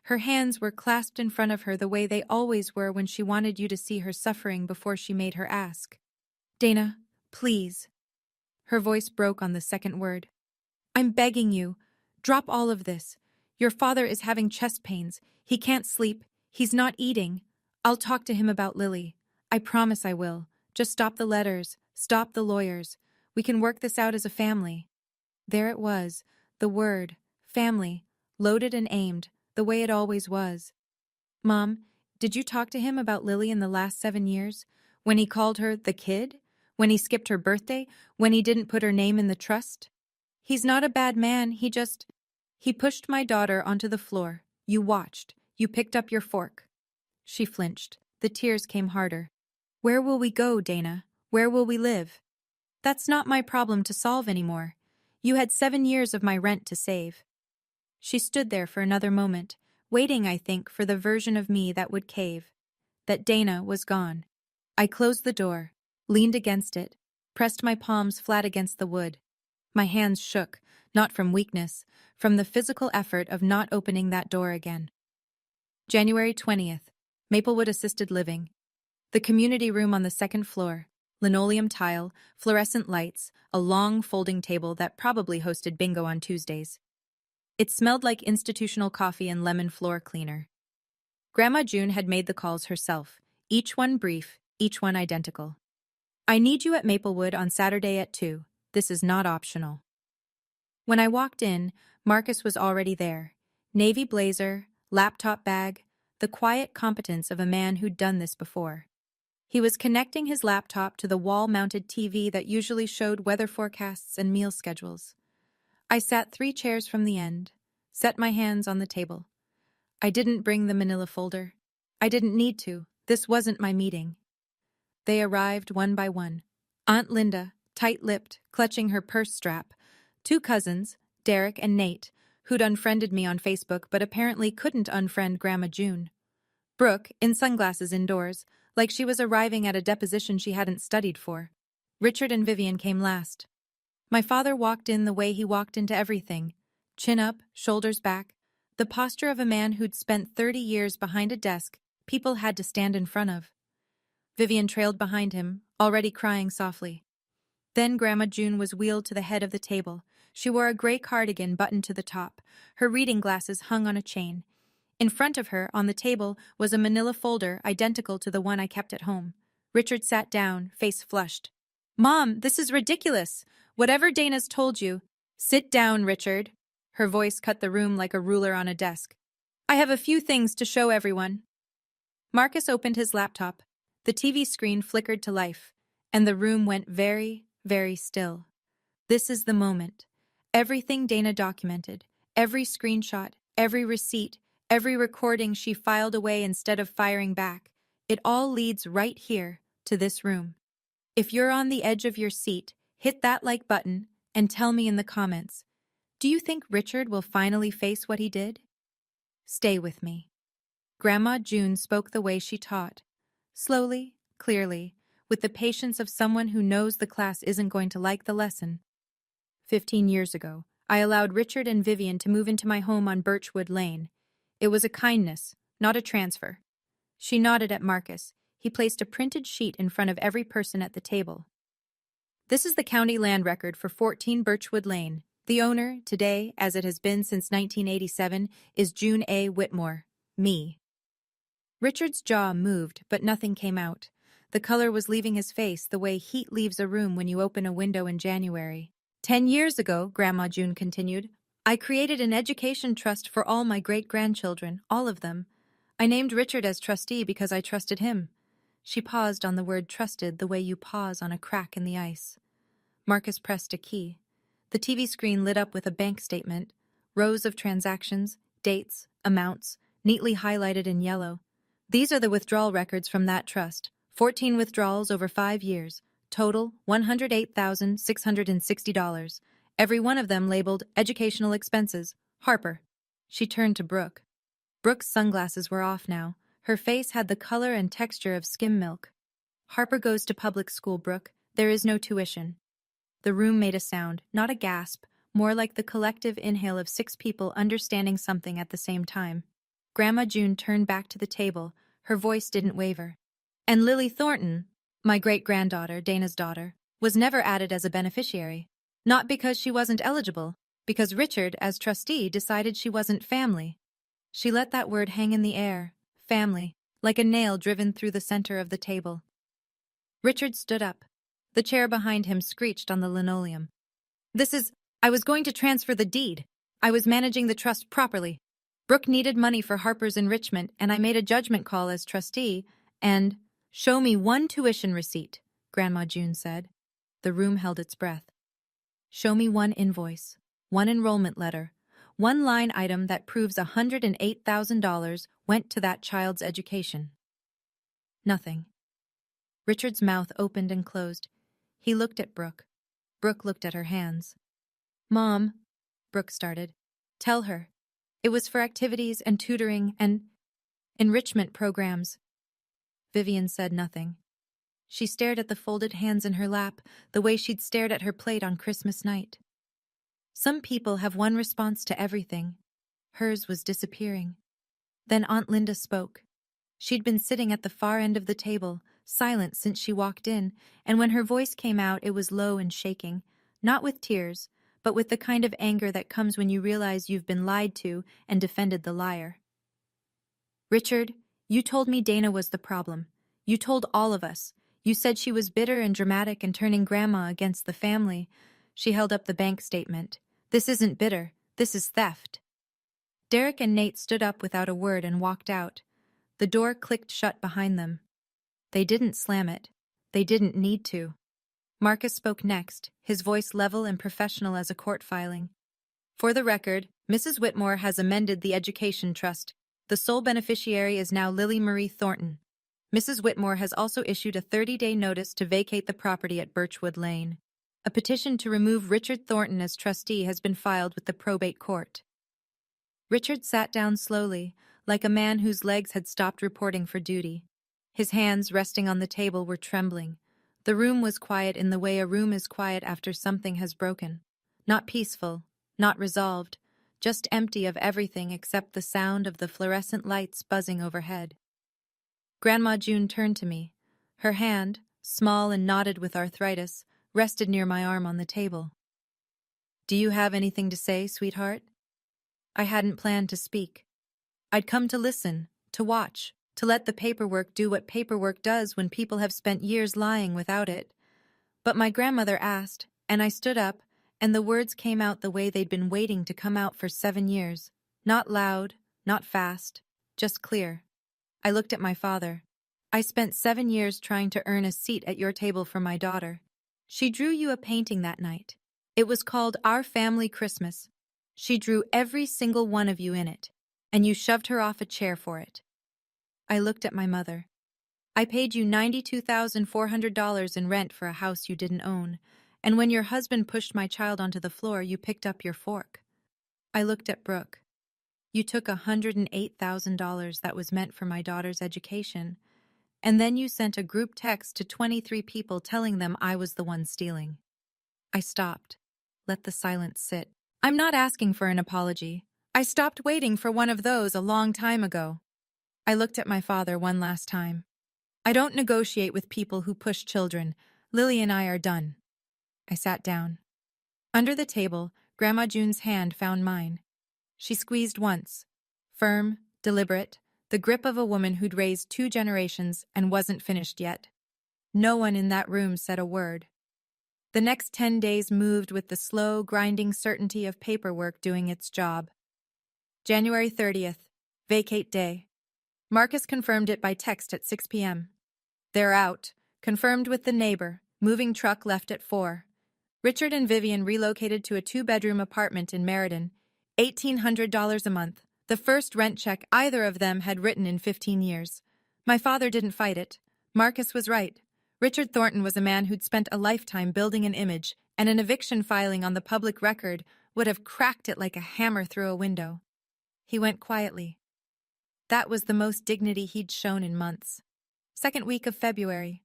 Her hands were clasped in front of her the way they always were when she wanted you to see her suffering before she made her ask. Dana, please. Her voice broke on the second word. I'm begging you. Drop all of this. Your father is having chest pains. He can't sleep. He's not eating. I'll talk to him about Lily. I promise I will. Just stop the letters. Stop the lawyers. We can work this out as a family. There it was, the word, family, loaded and aimed, the way it always was. Mom, did you talk to him about Lily in the last 7 years? When he called her the kid? When he skipped her birthday? When he didn't put her name in the trust? He's not a bad man, He pushed my daughter onto the floor. You watched. You picked up your fork. She flinched. The tears came harder. Where will we go, Dana? Where will we live? That's not my problem to solve anymore. You had 7 years of my rent to save. She stood there for another moment, waiting, I think, for the version of me that would cave. That Dana was gone. I closed the door, leaned against it, pressed my palms flat against the wood. My hands shook, not from weakness, from the physical effort of not opening that door again. January 20th. Maplewood Assisted Living. The community room on the second floor. Linoleum tile, fluorescent lights, a long folding table that probably hosted bingo on Tuesdays. It smelled like institutional coffee and lemon floor cleaner. Grandma June had made the calls herself, each one brief, each one identical. I need you at Maplewood on Saturday at 2. This is not optional. When I walked in, Marcus was already there. Navy blazer, laptop bag, the quiet competence of a man who'd done this before. He was connecting his laptop to the wall-mounted TV that usually showed weather forecasts and meal schedules. I sat 3 chairs from the end, set my hands on the table. I didn't bring the manila folder. I didn't need to. This wasn't my meeting. They arrived one by one. Aunt Linda, tight-lipped, clutching her purse strap. 2 cousins, Derek and Nate, who'd unfriended me on Facebook but apparently couldn't unfriend Grandma June. Brooke, in sunglasses indoors, like she was arriving at a deposition she hadn't studied for. Richard and Vivian came last. My father walked in the way he walked into everything. Chin up, shoulders back. The posture of a man who'd spent 30 years behind a desk people had to stand in front of. Vivian trailed behind him, already crying softly. Then Grandma June was wheeled to the head of the table. She wore a gray cardigan buttoned to the top. Her reading glasses hung on a chain. In front of her, on the table, was a manila folder identical to the one I kept at home. Richard sat down, face flushed. "Mom, this is ridiculous. Whatever Dana's told you." "Sit down, Richard." Her voice cut the room like a ruler on a desk. "I have a few things to show everyone." Marcus opened his laptop. The TV screen flickered to life, and the room went very, very still. This is the moment. Everything Dana documented, every screenshot, every receipt, every recording she filed away instead of firing back, it all leads right here, to this room. If you're on the edge of your seat, hit that like button and tell me in the comments. Do you think Richard will finally face what he did? Stay with me. Grandma June spoke the way she taught. Slowly, clearly, with the patience of someone who knows the class isn't going to like the lesson. 15 years ago, I allowed Richard and Vivian to move into my home on Birchwood Lane. It was a kindness, not a transfer. She nodded at Marcus. He placed a printed sheet in front of every person at the table. This is the county land record for 14 Birchwood Lane. The owner, today, as it has been since 1987, is June A. Whitmore, me. Richard's jaw moved, but nothing came out. The color was leaving his face the way heat leaves a room when you open a window in January. 10 years ago, Grandma June continued, I created an education trust for all my great-grandchildren, all of them. I named Richard as trustee because I trusted him. She paused on the word trusted the way you pause on a crack in the ice. Marcus pressed a key. The TV screen lit up with a bank statement, rows of transactions, dates, amounts, neatly highlighted in yellow. These are the withdrawal records from that trust. 14 withdrawals over 5 years. Total, $108,660. Every one of them labeled educational expenses. Harper. She turned to Brooke. Brooke's sunglasses were off now. Her face had the color and texture of skim milk. Harper goes to public school, Brooke. There is no tuition. The room made a sound, not a gasp, more like the collective inhale of 6 people understanding something at the same time. Grandma June turned back to the table. Her voice didn't waver. And Lily Thornton, my great-granddaughter, Dana's daughter, was never added as a beneficiary. Not because she wasn't eligible, because Richard, as trustee, decided she wasn't family. She let that word hang in the air, family, like a nail driven through the center of the table. Richard stood up. The chair behind him screeched on the linoleum. I was going to transfer the deed. I was managing the trust properly. Brooke needed money for Harper's enrichment, and I made a judgment call as trustee, and... Show me one tuition receipt, Grandma June said. The room held its breath. Show me one invoice, one enrollment letter, one line item that proves $108,000 went to that child's education. Nothing. Richard's mouth opened and closed. He looked at Brooke. Brooke looked at her hands. Mom, Brooke started. Tell her. It was for activities and tutoring and enrichment programs. Vivian said nothing. She stared at the folded hands in her lap, the way she'd stared at her plate on Christmas night. Some people have one response to everything. Hers was disappearing. Then Aunt Linda spoke. She'd been sitting at the far end of the table, silent since she walked in, and when her voice came out it was low and shaking, not with tears, but with the kind of anger that comes when you realize you've been lied to and defended the liar. Richard, you told me Dana was the problem. You told all of us. You said she was bitter and dramatic and turning Grandma against the family. She held up the bank statement. This isn't bitter. This is theft. Derek and Nate stood up without a word and walked out. The door clicked shut behind them. They didn't slam it. They didn't need to. Marcus spoke next, his voice level and professional as a court filing. For the record, Mrs. Whitmore has amended the Education Trust. The sole beneficiary is now Lily Marie Thornton. Mrs. Whitmore has also issued a 30-day notice to vacate the property at Birchwood Lane. A petition to remove Richard Thornton as trustee has been filed with the probate court. Richard sat down slowly, like a man whose legs had stopped reporting for duty. His hands, resting on the table, were trembling. The room was quiet in the way a room is quiet after something has broken. Not peaceful, not resolved, just empty of everything except the sound of the fluorescent lights buzzing overhead. Grandma June turned to me. Her hand, small and knotted with arthritis, rested near my arm on the table. "Do you have anything to say, sweetheart?" I hadn't planned to speak. I'd come to listen, to watch, to let the paperwork do what paperwork does when people have spent years lying without it. But my grandmother asked, and I stood up, and the words came out the way they'd been waiting to come out for 7 years. Not loud, not fast, just clear. I looked at my father. "I spent 7 years trying to earn a seat at your table for my daughter. She drew you a painting that night. It was called Our Family Christmas. She drew every single one of you in it, and you shoved her off a chair for it." I looked at my mother. "I paid you $92,400 in rent for a house you didn't own, and when your husband pushed my child onto the floor, you picked up your fork." I looked at Brooke. "You took $108,000 that was meant for my daughter's education, and then you sent a group text to 23 people telling them I was the one stealing." I stopped, let the silence sit. "I'm not asking for an apology. I stopped waiting for one of those a long time ago." I looked at my father one last time. "I don't negotiate with people who push children. Lily and I are done." I sat down. Under the table, Grandma June's hand found mine. She squeezed once. Firm, deliberate, the grip of a woman who'd raised 2 generations and wasn't finished yet. No one in that room said a word. The next 10 days moved with the slow, grinding certainty of paperwork doing its job. January 30th, vacate day. Marcus confirmed it by text at 6 p.m. "They're out. Confirmed with the neighbor. Moving truck left at 4. Richard and Vivian relocated to a 2-bedroom apartment in Meriden. $1,800 a month. The first rent check either of them had written in 15 years. My father didn't fight it. Marcus was right. Richard Thornton was a man who'd spent a lifetime building an image, and an eviction filing on the public record would have cracked it like a hammer through a window. He went quietly. That was the most dignity he'd shown in months. Second week of February.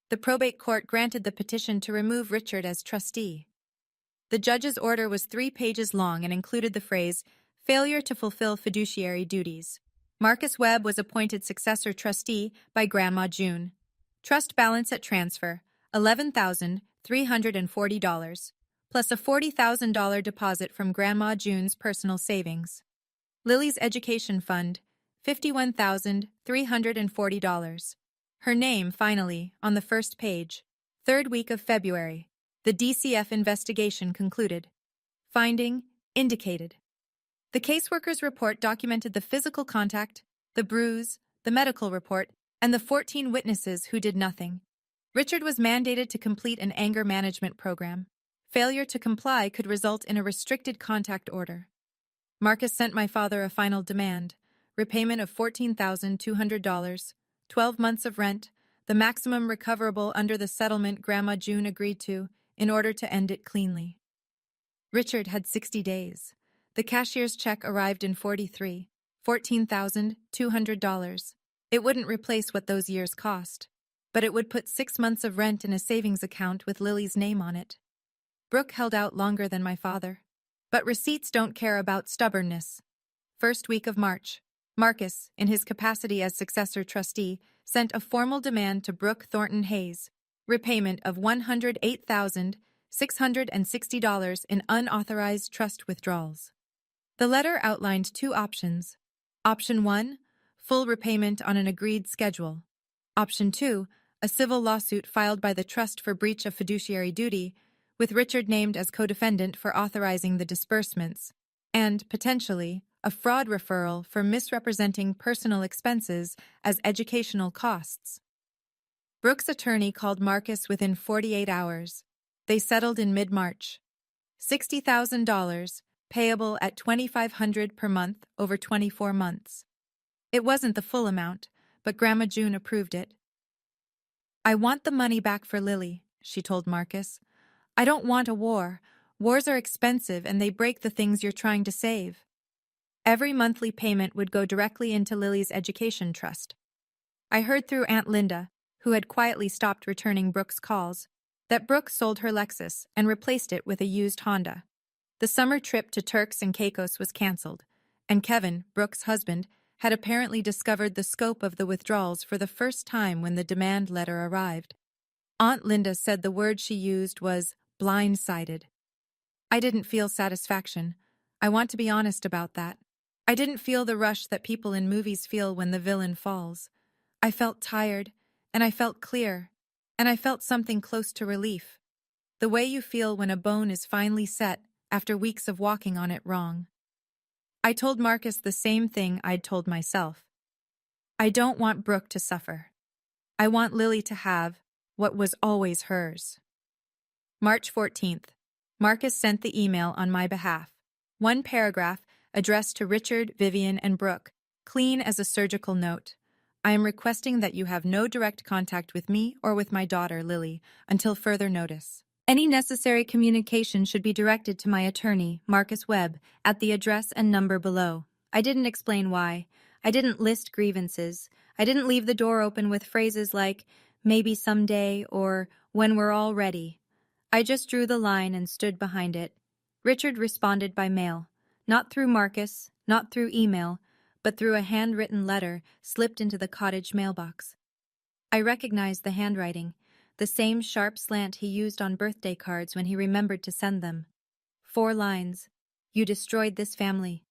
The probate court granted the petition to remove Richard as trustee. The judge's order was 3 pages long and included the phrase, "failure to fulfill fiduciary duties." Marcus Webb was appointed successor trustee by Grandma June. Trust balance at transfer, $11,340, plus a $40,000 deposit from Grandma June's personal savings. Lily's education fund, $51,340. Her name, finally, on the first page. Third week of February. The DCF investigation concluded. Finding, indicated. The caseworker's report documented the physical contact, the bruise, the medical report, and the 14 witnesses who did nothing. Richard was mandated to complete an anger management program. Failure to comply could result in a restricted contact order. Marcus sent my father a final demand, repayment of $14,200, 12 months of rent, the maximum recoverable under the settlement Grandma June agreed to, in order to end it cleanly. Richard had 60 days. The cashier's check arrived in 43, $14,200. It wouldn't replace what those years cost, but it would put 6 months of rent in a savings account with Lily's name on it. Brooke held out longer than my father. But receipts don't care about stubbornness. First week of March. Marcus, in his capacity as successor trustee, sent a formal demand to Brooke Thornton Hayes, repayment of $108,660 in unauthorized trust withdrawals. The letter outlined 2 options. Option 1, full repayment on an agreed schedule. Option 2, a civil lawsuit filed by the trust for breach of fiduciary duty, with Richard named as co-defendant for authorizing the disbursements, and, potentially, a fraud referral for misrepresenting personal expenses as educational costs. Brooke's attorney called Marcus within 48 hours. They settled in mid-March. $60,000, payable at $2,500 per month over 24 months. It wasn't the full amount, but Grandma June approved it. "I want the money back for Lily," she told Marcus. "I don't want a war. Wars are expensive and they break the things you're trying to save." Every monthly payment would go directly into Lily's education trust. I heard through Aunt Linda, who had quietly stopped returning Brooke's calls, that Brooke sold her Lexus and replaced it with a used Honda. The summer trip to Turks and Caicos was canceled, and Kevin, Brooke's husband, had apparently discovered the scope of the withdrawals for the first time when the demand letter arrived. Aunt Linda said the word she used was blindsided. I didn't feel satisfaction. I want to be honest about that. I didn't feel the rush that people in movies feel when the villain falls. I felt tired, and I felt clear, and I felt something close to relief. The way you feel when a bone is finally set after weeks of walking on it wrong. I told Marcus the same thing I'd told myself. I don't want Brooke to suffer. I want Lily to have what was always hers. March 14th. Marcus sent the email on my behalf. One paragraph addressed to Richard, Vivian, and Brooke, clean as a surgical note. I am requesting that you have no direct contact with me or with my daughter, Lily, until further notice. Any necessary communication should be directed to my attorney, Marcus Webb, at the address and number below. I didn't explain why. I didn't list grievances. I didn't leave the door open with phrases like, maybe someday, or when we're all ready. I just drew the line and stood behind it. Richard responded by mail. Not through Marcus, not through email, but through a handwritten letter slipped into the cottage mailbox. I recognized the handwriting, the same sharp slant he used on birthday cards when he remembered to send them. 4 lines. You destroyed this family.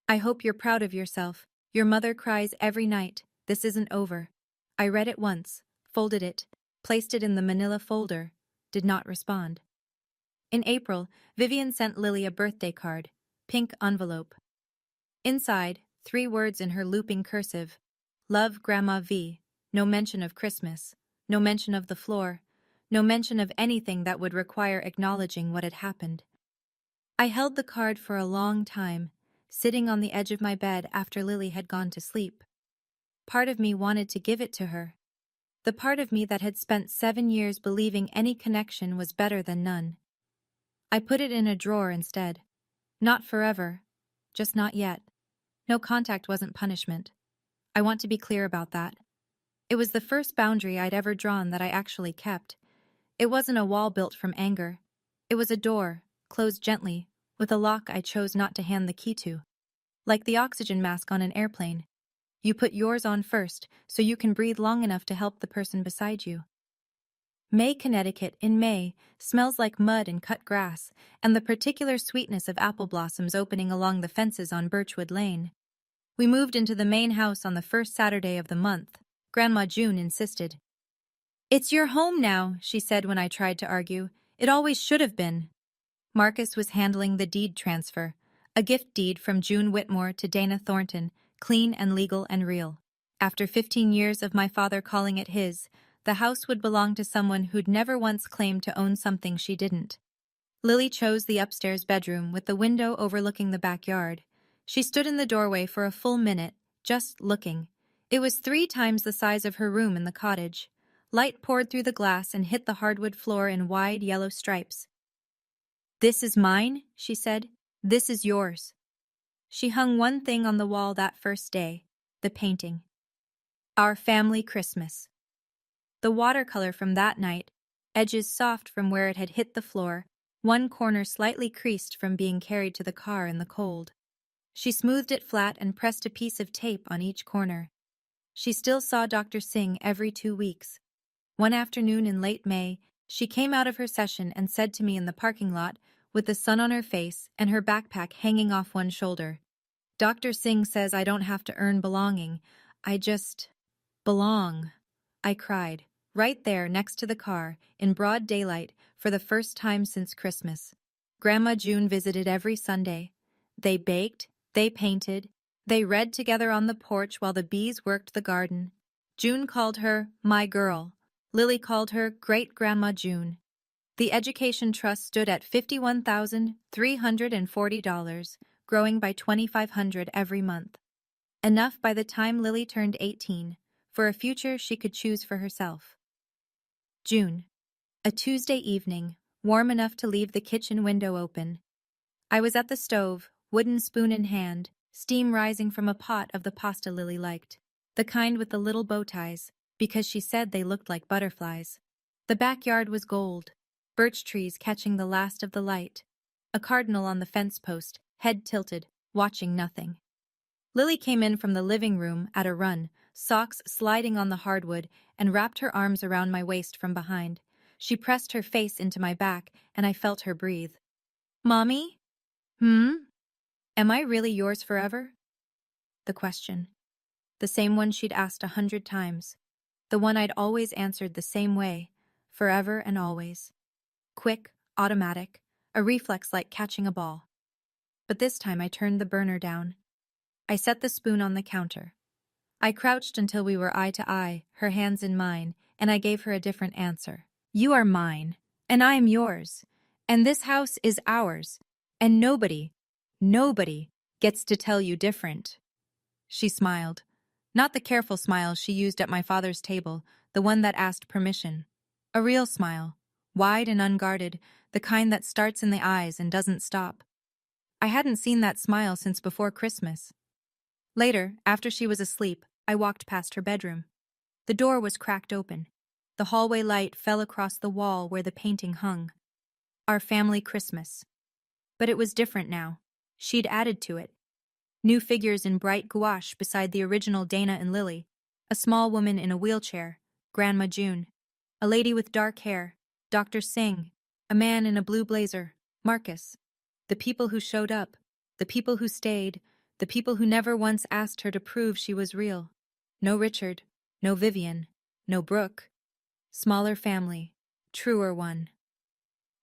I hope you're proud of yourself. Your mother cries every night. This isn't over. I read it once, folded it, placed it in the manila folder, did not respond. In April, Vivian sent Lily a birthday card, pink envelope. Inside, 3 words in her looping cursive. Love, Grandma V. No mention of Christmas. No mention of the floor. No mention of anything that would require acknowledging what had happened. I held the card for a long time, sitting on the edge of my bed after Lily had gone to sleep. Part of me wanted to give it to her. The part of me that had spent 7 years believing any connection was better than none. I put it in a drawer instead. Not forever. Just not yet. No contact wasn't punishment. I want to be clear about that. It was the first boundary I'd ever drawn that I actually kept. It wasn't a wall built from anger. It was a door, closed gently, with a lock I chose not to hand the key to. Like the oxygen mask on an airplane. You put yours on first, so you can breathe long enough to help the person beside you. May, Connecticut, in May, smells like mud and cut grass, and the particular sweetness of apple blossoms opening along the fences on Birchwood Lane. We moved into the main house on the first Saturday of the month. Grandma June insisted. It's your home now, she said when I tried to argue. It always should have been. Marcus was handling the deed transfer, a gift deed from June Whitmore to Dana Thornton, clean and legal and real. After 15 years of my father calling it his, the house would belong to someone who'd never once claimed to own something she didn't. Lily chose the upstairs bedroom with the window overlooking the backyard. She stood in the doorway for a full minute, just looking. It was 3 times the size of her room in the cottage. Light poured through the glass and hit the hardwood floor in wide yellow stripes. This is mine, she said. This is yours. She hung one thing on the wall that first day, the painting. Our Family Christmas. The watercolor from that night, edges soft from where it had hit the floor, one corner slightly creased from being carried to the car in the cold. She smoothed it flat and pressed a piece of tape on each corner. She still saw Dr. Singh every 2 weeks. One afternoon in late May, she came out of her session and said to me in the parking lot, with the sun on her face and her backpack hanging off one shoulder, Dr. Singh says I don't have to earn belonging. I just belong. I cried, right there next to the car, in broad daylight, for the first time since Christmas. Grandma June visited every Sunday. They baked, they painted, they read together on the porch while the bees worked the garden. June called her my girl. Lily called her Great-Grandma June. The education trust stood at $51,340, growing by $2,500 every month. Enough by the time Lily turned 18, for a future she could choose for herself. June. A Tuesday evening, warm enough to leave the kitchen window open. I was at the stove, wooden spoon in hand, steam rising from a pot of the pasta Lily liked, the kind with the little bow ties, because she said they looked like butterflies. The backyard was gold, birch trees catching the last of the light, a cardinal on the fence post, head tilted, watching nothing. Lily came in from the living room at a run, socks sliding on the hardwood, and wrapped her arms around my waist from behind. She pressed her face into my back, and I felt her breathe. "Mommy? Am I really yours forever?" The question. The same one she'd asked 100 times. The one I'd always answered the same way, forever and always. Quick, automatic, a reflex like catching a ball. But this time I turned the burner down. I set the spoon on the counter. I crouched until we were eye to eye, her hands in mine, and I gave her a different answer. "You are mine, and I am yours, and this house is ours, and nobody gets to tell you different." She smiled. Not the careful smile she used at my father's table, the one that asked permission. A real smile, wide and unguarded, the kind that starts in the eyes and doesn't stop. I hadn't seen that smile since before Christmas. Later, after she was asleep, I walked past her bedroom. The door was cracked open. The hallway light fell across the wall where the painting hung. Our family Christmas. But it was different now. She'd added to it. New figures in bright gouache beside the original Dana and Lily. A small woman in a wheelchair, Grandma June. A lady with dark hair, Dr. Singh. A man in a blue blazer, Marcus. The people who showed up. The people who stayed. The people who never once asked her to prove she was real. No Richard. No Vivian. No Brooke. Smaller family. Truer one.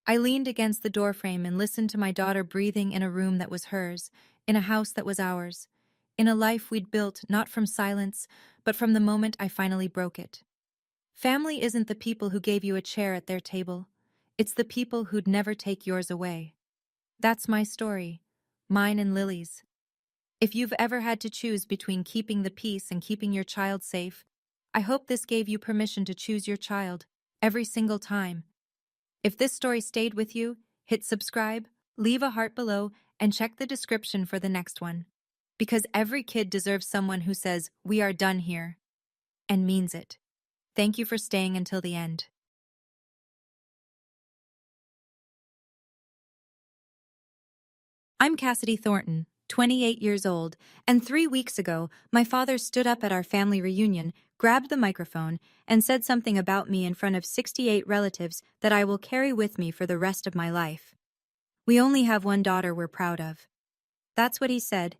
I leaned against the doorframe and listened to my daughter breathing in a room that was hers, in a house that was ours, in a life we'd built not from silence, but from the moment I finally broke it. Family isn't the people who gave you a chair at their table. It's the people who'd never take yours away. That's my story, mine and Lily's. If you've ever had to choose between keeping the peace and keeping your child safe, I hope this gave you permission to choose your child, every single time. If this story stayed with you, hit subscribe, leave a heart below, and check the description for the next one. Because every kid deserves someone who says, "We are done here," and means it. Thank you for staying until the end. I'm Cassidy Thornton, 28 years old, and 3 weeks ago, my father stood up at our family reunion, grabbed the microphone, and said something about me in front of 68 relatives that I will carry with me for the rest of my life. "We only have one daughter we're proud of." That's what he said,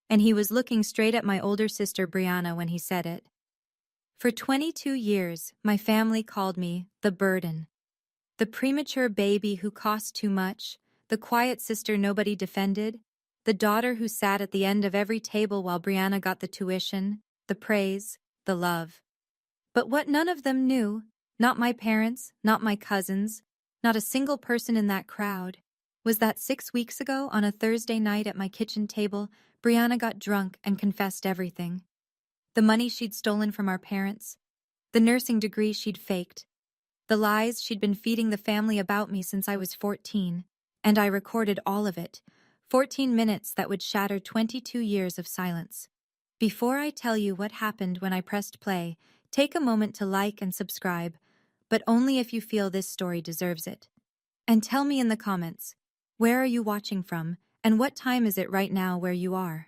and he was looking straight at my older sister Brianna when he said it. For 22 years, my family called me the burden. The premature baby who cost too much, the quiet sister nobody defended, the daughter who sat at the end of every table while Brianna got the tuition, the praise, the love. But what none of them knew, not my parents, not my cousins, not a single person in that crowd, was that 6 weeks ago on a Thursday night at my kitchen table, Brianna got drunk and confessed everything. The money she'd stolen from our parents, the nursing degree she'd faked, the lies she'd been feeding the family about me since I was 14, and I recorded all of it, 14 minutes that would shatter 22 years of silence. Before I tell you what happened when I pressed play, take a moment to like and subscribe, but only if you feel this story deserves it. And tell me in the comments, where are you watching from, and what time is it right now where you are?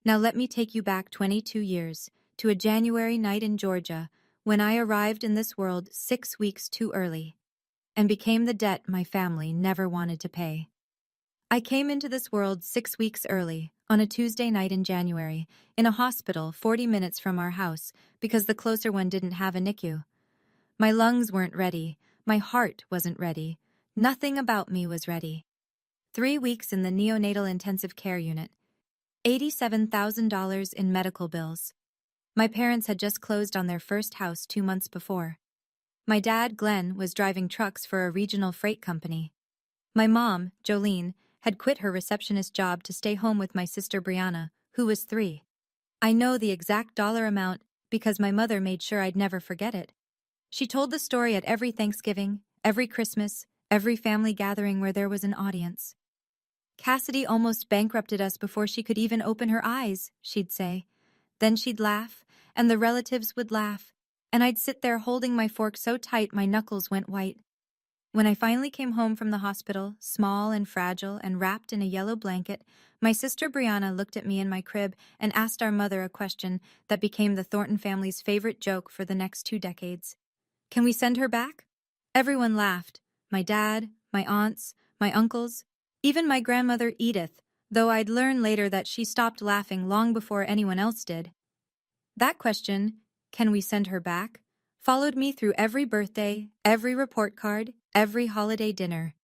Now let me take you back 22 years, to a January night in Georgia, when I arrived in this world 6 weeks too early, and became the debt my family never wanted to pay. I came into this world 6 weeks early, on a Tuesday night in January, in a hospital 40 minutes from our house, because the closer one didn't have a NICU. My lungs weren't ready, my heart wasn't ready, nothing about me was ready. 3 weeks in the neonatal intensive care unit, $87,000 in medical bills. My parents had just closed on their first house 2 months before. My dad, Glenn, was driving trucks for a regional freight company. My mom, Jolene, had quit her receptionist job to stay home with my sister Brianna, who was 3. I know the exact dollar amount because my mother made sure I'd never forget it. She told the story at every Thanksgiving, every Christmas, every family gathering where there was an audience. Cassidy almost bankrupted us before she could even open her eyes, she'd say. Then she'd laugh, and the relatives would laugh, and I'd sit there holding my fork so tight my knuckles went white. When I finally came home from the hospital, small and fragile and wrapped in a yellow blanket, my sister Brianna looked at me in my crib and asked our mother a question that became the Thornton family's favorite joke for the next 2 decades. Can we send her back? Everyone laughed. My dad, my aunts, my uncles, even my grandmother Edith, though I'd learn later that she stopped laughing long before anyone else did. That question, can we send her back, followed me through every birthday, every report card, every holiday dinner.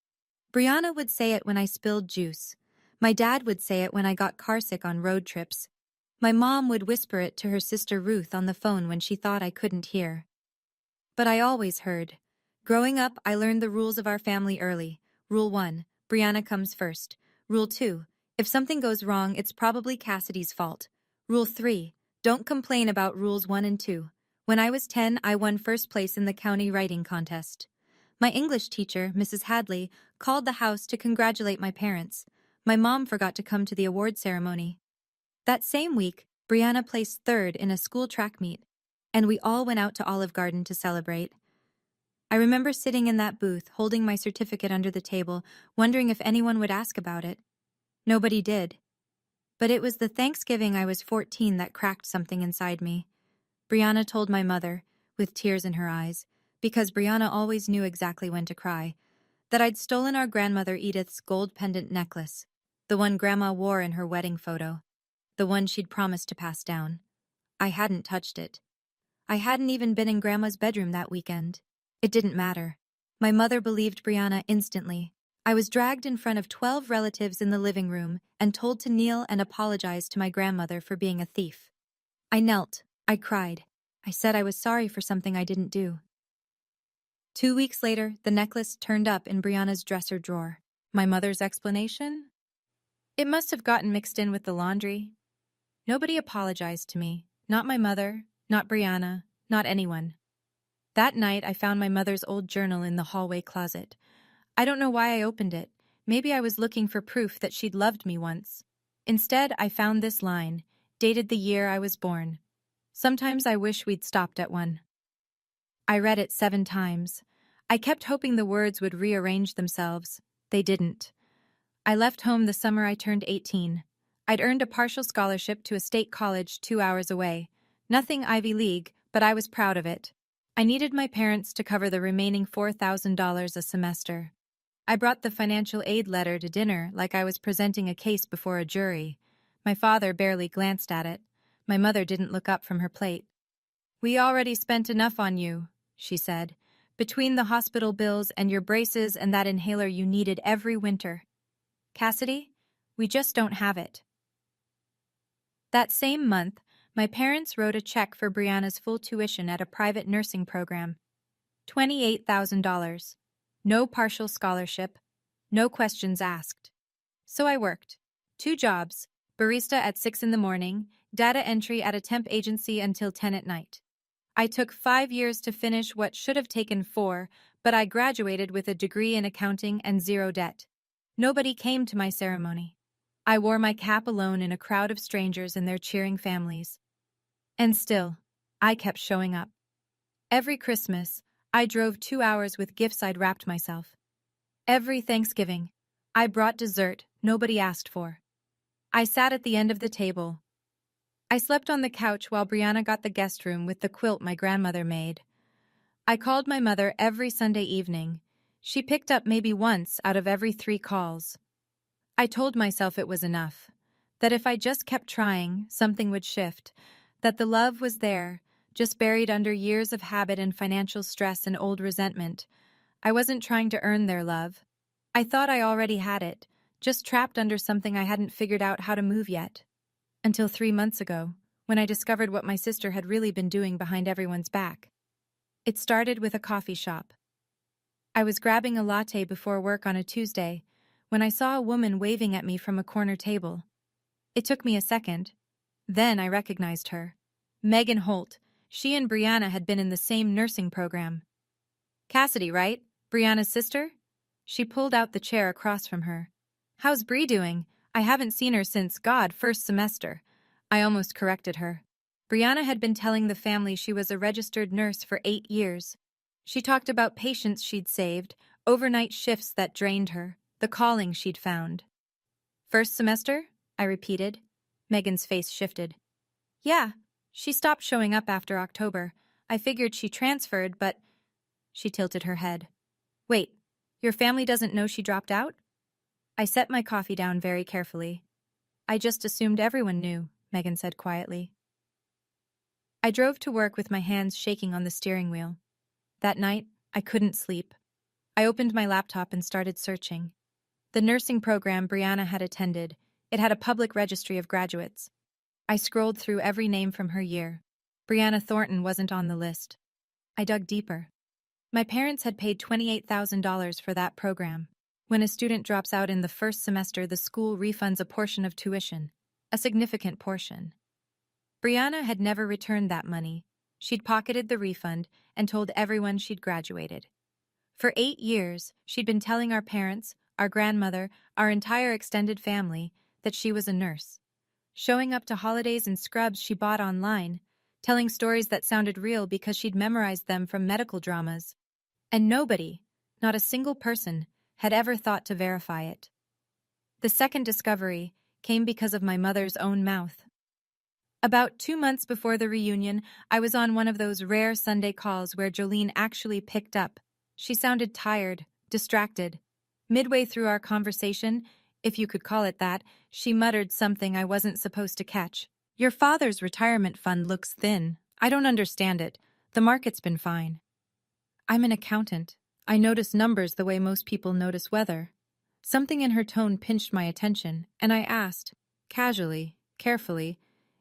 Brianna would say it when I spilled juice. My dad would say it when I got carsick on road trips. My mom would whisper it to her sister Ruth on the phone when she thought I couldn't hear. But I always heard. Growing up, I learned the rules of our family early. Rule 1, Brianna comes first. Rule 2, if something goes wrong, it's probably Cassidy's fault. Rule 3, don't complain about rules 1 and 2. When I was 10, I won first place in the county writing contest. My English teacher, Mrs. Hadley, called the house to congratulate my parents. My mom forgot to come to the award ceremony. That same week, Brianna placed third in a school track meet, and we all went out to Olive Garden to celebrate. I remember sitting in that booth, holding my certificate under the table, wondering if anyone would ask about it. Nobody did. But it was the Thanksgiving I was 14 that cracked something inside me. Brianna told my mother, with tears in her eyes, because Brianna always knew exactly when to cry, that I'd stolen our grandmother Edith's gold pendant necklace, the one Grandma wore in her wedding photo, the one she'd promised to pass down. I hadn't touched it. I hadn't even been in Grandma's bedroom that weekend. It didn't matter. My mother believed Brianna instantly. I was dragged in front of 12 relatives in the living room and told to kneel and apologize to my grandmother for being a thief. I knelt. I cried. I said I was sorry for something I didn't do. 2 weeks later, the necklace turned up in Brianna's dresser drawer. My mother's explanation? It must have gotten mixed in with the laundry. Nobody apologized to me. Not my mother, not Brianna, not anyone. That night, I found my mother's old journal in the hallway closet. I don't know why I opened it. Maybe I was looking for proof that she'd loved me once. Instead, I found this line, dated the year I was born. Sometimes I wish we'd stopped at 1. I read it 7 times. I kept hoping the words would rearrange themselves. They didn't. I left home the summer I turned 18. I'd earned a partial scholarship to a state college 2 hours away. Nothing Ivy League, but I was proud of it. I needed my parents to cover the remaining $4,000 a semester. I brought the financial aid letter to dinner like I was presenting a case before a jury. My father barely glanced at it. My mother didn't look up from her plate. "We already spent enough on you," she said, "between the hospital bills and your braces and that inhaler you needed every winter. Cassidy, we just don't have it." That same month, my parents wrote a check for Brianna's full tuition at a private nursing program. $28,000. No partial scholarship. No questions asked. So I worked. 2 jobs, barista at 6 in the morning, data entry at a temp agency until 10 at night. I took 5 years to finish what should have taken 4, but I graduated with a degree in accounting and 0 debt. Nobody came to my ceremony. I wore my cap alone in a crowd of strangers and their cheering families. And still, I kept showing up. Every Christmas, I drove 2 hours with gifts I'd wrapped myself. Every Thanksgiving, I brought dessert nobody asked for. I sat at the end of the table. I slept on the couch while Brianna got the guest room with the quilt my grandmother made. I called my mother every Sunday evening. She picked up maybe once out of every 3 calls. I told myself it was enough, that if I just kept trying, something would shift, that the love was there, just buried under years of habit and financial stress and old resentment. I wasn't trying to earn their love. I thought I already had it, just trapped under something I hadn't figured out how to move yet. Until 3 months ago, when I discovered what my sister had really been doing behind everyone's back. It started with a coffee shop. I was grabbing a latte before work on a Tuesday when I saw a woman waving at me from a corner table. It took me a second. Then I recognized her. Megan Holt. She and Brianna had been in the same nursing program. "Cassidy, right? Brianna's sister?" She pulled out the chair across from her. How's Bree doing? I haven't seen her since, God, first semester. I almost corrected her. Brianna had been telling the family she was a registered nurse for 8 years. She talked about patients she'd saved, overnight shifts that drained her, the calling she'd found. First semester? I repeated. Megan's face shifted. Yeah, she stopped showing up after October. I figured she transferred, but... She tilted her head. Wait, your family doesn't know she dropped out? I set my coffee down very carefully. I just assumed everyone knew, Megan said quietly. I drove to work with my hands shaking on the steering wheel. That night, I couldn't sleep. I opened my laptop and started searching. The nursing program Brianna had attended, it had a public registry of graduates. I scrolled through every name from her year. Brianna Thornton wasn't on the list. I dug deeper. My parents had paid $28,000 for that program. When a student drops out in the first semester, the school refunds a portion of tuition, a significant portion. Brianna had never returned that money. She'd pocketed the refund and told everyone she'd graduated. For 8 years, she'd been telling our parents, our grandmother, our entire extended family, that she was a nurse. Showing up to holidays in scrubs she bought online, telling stories that sounded real because she'd memorized them from medical dramas. And nobody, not a single person, had ever thought to verify it. The second discovery came because of my mother's own mouth. About 2 months before the reunion, I was on one of those rare Sunday calls where Jolene actually picked up. She sounded tired, distracted. Midway through our conversation, if you could call it that, she muttered something I wasn't supposed to catch. Your father's retirement fund looks thin. I don't understand it. The market's been fine. I'm an accountant. I notice numbers the way most people notice weather. Something in her tone pinched my attention, and I asked, casually, carefully,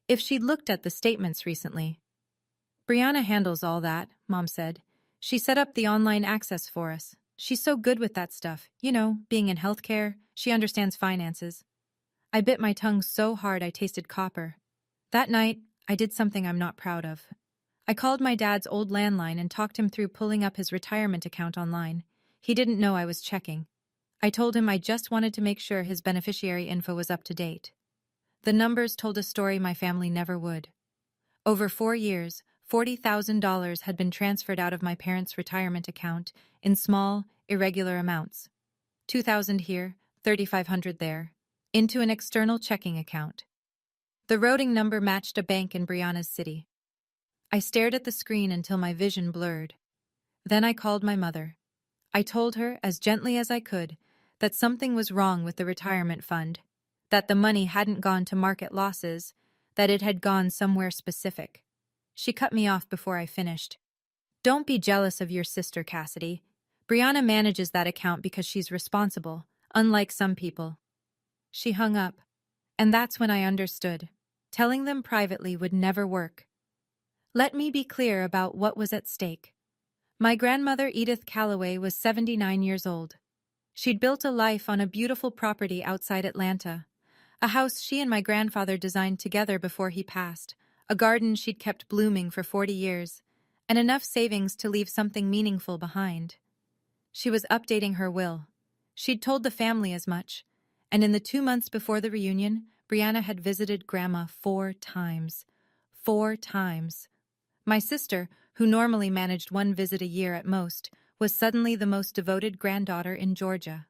if she'd looked at the statements recently. Brianna handles all that, Mom said. She set up the online access for us. She's so good with that stuff. You know, being in healthcare, she understands finances. I bit my tongue so hard I tasted copper. That night, I did something I'm not proud of. I called my dad's old landline and talked him through pulling up his retirement account online. He didn't know I was checking. I told him I just wanted to make sure his beneficiary info was up to date. The numbers told a story my family never would. Over 4 years, $40,000 had been transferred out of my parents' retirement account in small, irregular amounts. $2,000 here, $3,500 there, into an external checking account. The routing number matched a bank in Brianna's city. I stared at the screen until my vision blurred. Then I called my mother. I told her, as gently as I could, that something was wrong with the retirement fund, that the money hadn't gone to market losses, that it had gone somewhere specific. She cut me off before I finished. Don't be jealous of your sister, Cassidy. Brianna manages that account because she's responsible, unlike some people. She hung up, and that's when I understood. Telling them privately would never work. Let me be clear about what was at stake. My grandmother, Edith Calloway, was 79 years old. She'd built a life on a beautiful property outside Atlanta, a house she and my grandfather designed together before he passed, a garden she'd kept blooming for 40 years, and enough savings to leave something meaningful behind. She was updating her will. She'd told the family as much, and in the 2 months before the reunion, Brianna had visited Grandma 4 times. 4 times. My sister, who normally managed 1 visit a year at most, was suddenly the most devoted granddaughter in Georgia.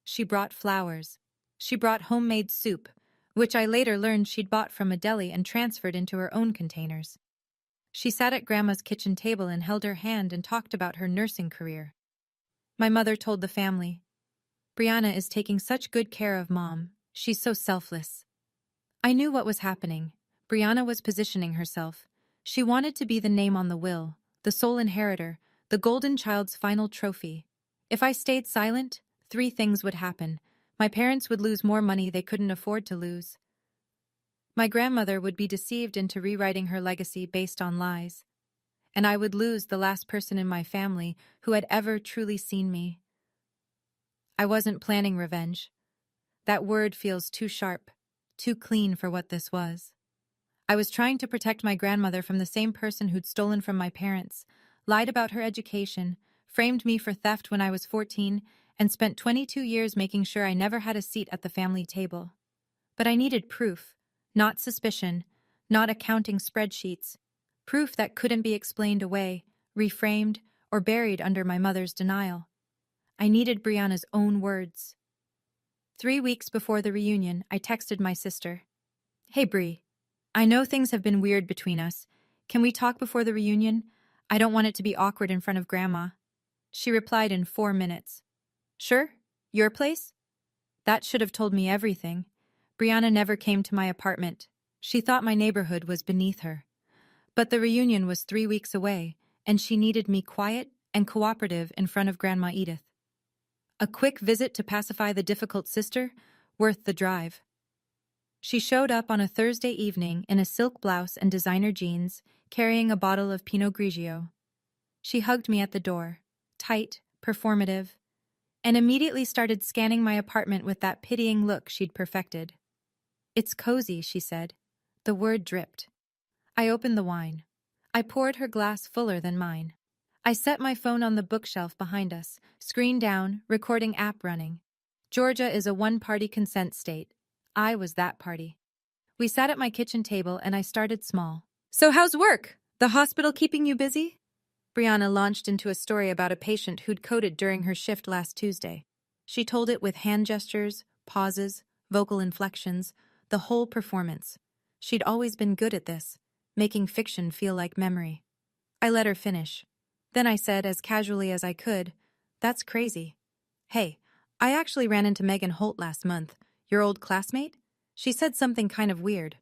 She brought flowers. She brought homemade soup, which I later learned she'd bought from a deli and transferred into her own containers. She sat at Grandma's kitchen table and held her hand and talked about her nursing career. My mother told the family, Brianna is taking such good care of Mom. She's so selfless. I knew what was happening. Brianna was positioning herself. She wanted to be the name on the will, the sole inheritor, the golden child's final trophy. If I stayed silent, 3 things would happen. My parents would lose more money they couldn't afford to lose. My grandmother would be deceived into rewriting her legacy based on lies. And I would lose the last person in my family who had ever truly seen me. I wasn't planning revenge. That word feels too sharp, too clean for what this was. I was trying to protect my grandmother from the same person who'd stolen from my parents, lied about her education, framed me for theft when I was 14, and spent 22 years making sure I never had a seat at the family table. But I needed proof, not suspicion, not accounting spreadsheets. Proof that couldn't be explained away, reframed, or buried under my mother's denial. I needed Brianna's own words. 3 weeks before the reunion, I texted my sister. Hey Bri, I know things have been weird between us. Can we talk before the reunion? I don't want it to be awkward in front of Grandma. She replied in 4 minutes. Sure? Your place? That should have told me everything. Brianna never came to my apartment. She thought my neighborhood was beneath her. But the reunion was 3 weeks away, and she needed me quiet and cooperative in front of Grandma Edith. A quick visit to pacify the difficult sister, worth the drive. She showed up on a Thursday evening in a silk blouse and designer jeans, carrying a bottle of Pinot Grigio. She hugged me at the door, tight, performative, and immediately started scanning my apartment with that pitying look she'd perfected. It's cozy, she said. The word dripped. I opened the wine. I poured her glass fuller than mine. I set my phone on the bookshelf behind us, screen down, recording app running. Georgia is a one-party consent state. I was that party. We sat at my kitchen table and I started small. So how's work? The hospital keeping you busy? Brianna launched into a story about a patient who'd coded during her shift last Tuesday. She told it with hand gestures, pauses, vocal inflections, the whole performance. She'd always been good at this, making fiction feel like memory. I let her finish. Then I said, as casually as I could, "That's crazy. Hey, I actually ran into Megan Holt last month, your old classmate. She said something kind of weird."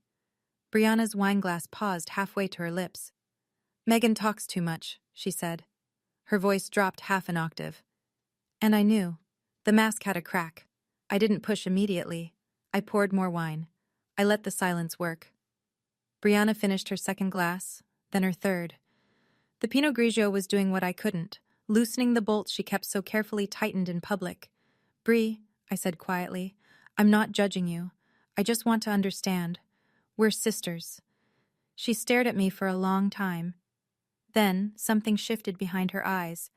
Brianna's wineglass paused halfway to her lips. "Megan talks too much," she said. Her voice dropped half an octave. And I knew. The mask had a crack. I didn't push immediately. I poured more wine. I let the silence work. Brianna finished her second glass, then her third. The Pinot Grigio was doing what I couldn't, loosening the bolts she kept so carefully tightened in public. "Bri," I said quietly, "I'm not judging you. I just want to understand. We're sisters." She stared at me for a long time. Then something shifted behind her eyes.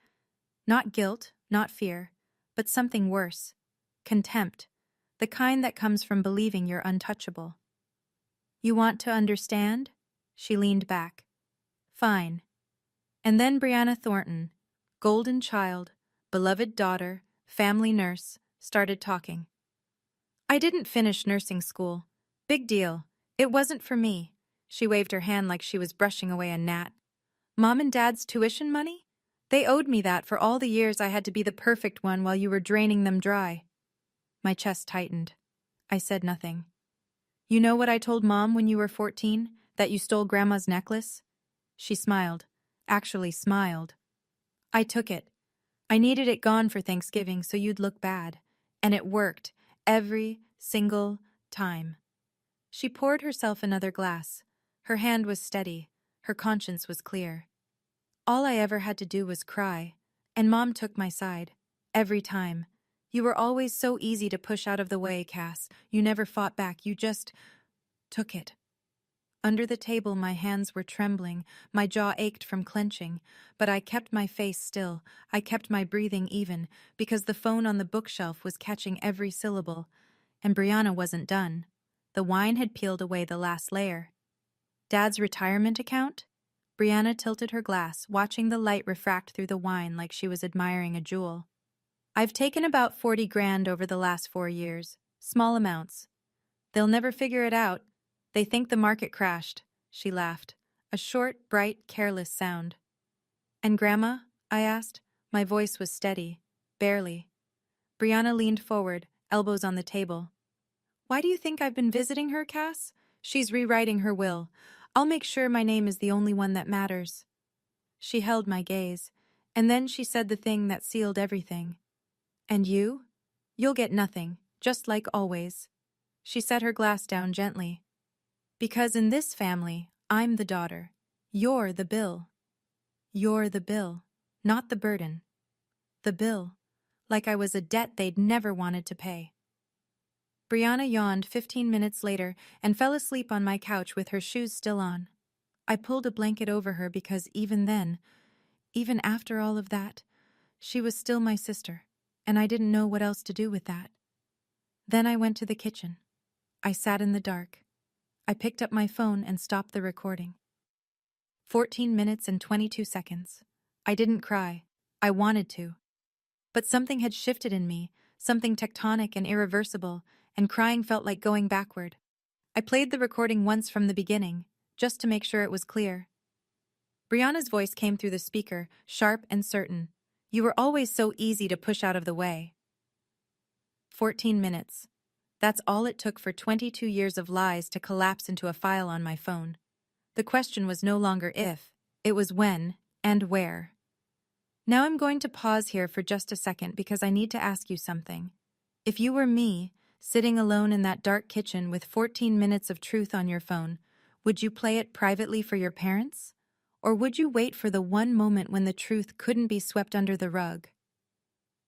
Not guilt, not fear, but something worse. Contempt. The kind that comes from believing you're untouchable. "You want to understand?" She leaned back. "Fine." And then Brianna Thornton, golden child, beloved daughter, family nurse, started talking. "I didn't finish nursing school. Big deal. It wasn't for me." She waved her hand like she was brushing away a gnat. "Mom and Dad's tuition money? They owed me that for all the years I had to be the perfect one while you were draining them dry." My chest tightened. I said nothing. "You know what I told Mom when you were 14? That you stole Grandma's necklace?" She smiled. Actually smiled. "I took it. I needed it gone for Thanksgiving so you'd look bad. And it worked. Every single time." She poured herself another glass. Her hand was steady. Her conscience was clear. "All I ever had to do was cry. And Mom took my side. Every time. You were always so easy to push out of the way, Cass. You never fought back. You just took it." Under the table, my hands were trembling. My jaw ached from clenching. But I kept my face still. I kept my breathing even, because the phone on the bookshelf was catching every syllable. And Brianna wasn't done. The wine had peeled away the last layer. "Dad's retirement account?" Brianna tilted her glass, watching the light refract through the wine like she was admiring a jewel. "I've taken about 40 grand over the last 4 years. Small amounts. They'll never figure it out. They think the market crashed." She laughed. A short, bright, careless sound. "And Grandma?" I asked. My voice was steady. Barely. Brianna leaned forward, elbows on the table. "Why do you think I've been visiting her, Cass? She's rewriting her will. I'll make sure my name is the only one that matters." She held my gaze, and then she said the thing that sealed everything. "And you? You'll get nothing, just like always." She set her glass down gently. "Because in this family, I'm the daughter. You're the bill. You're the bill, not the burden. The bill, like I was a debt they'd never wanted to pay." Brianna yawned 15 minutes later and fell asleep on my couch with her shoes still on. I pulled a blanket over her because even then, even after all of that, she was still my sister. and I didn't know what else to do with that. Then I went to the kitchen. I sat in the dark. I picked up my phone and stopped the recording. 14 minutes and 22 seconds. I didn't cry. I wanted to. But something had shifted in me, something tectonic and irreversible, and crying felt like going backward. I played the recording once from the beginning, just to make sure it was clear. Brianna's voice came through the speaker, sharp and certain. You were always so easy to push out of the way. 14 minutes. That's all it took for 22 years of lies to collapse into a file on my phone. The question was no longer if, it was when and where. Now I'm going to pause here for just a second because I need to ask you something. If you were me, sitting alone in that dark kitchen with 14 minutes of truth on your phone, would you play it privately for your parents? Or would you wait for the one moment when the truth couldn't be swept under the rug?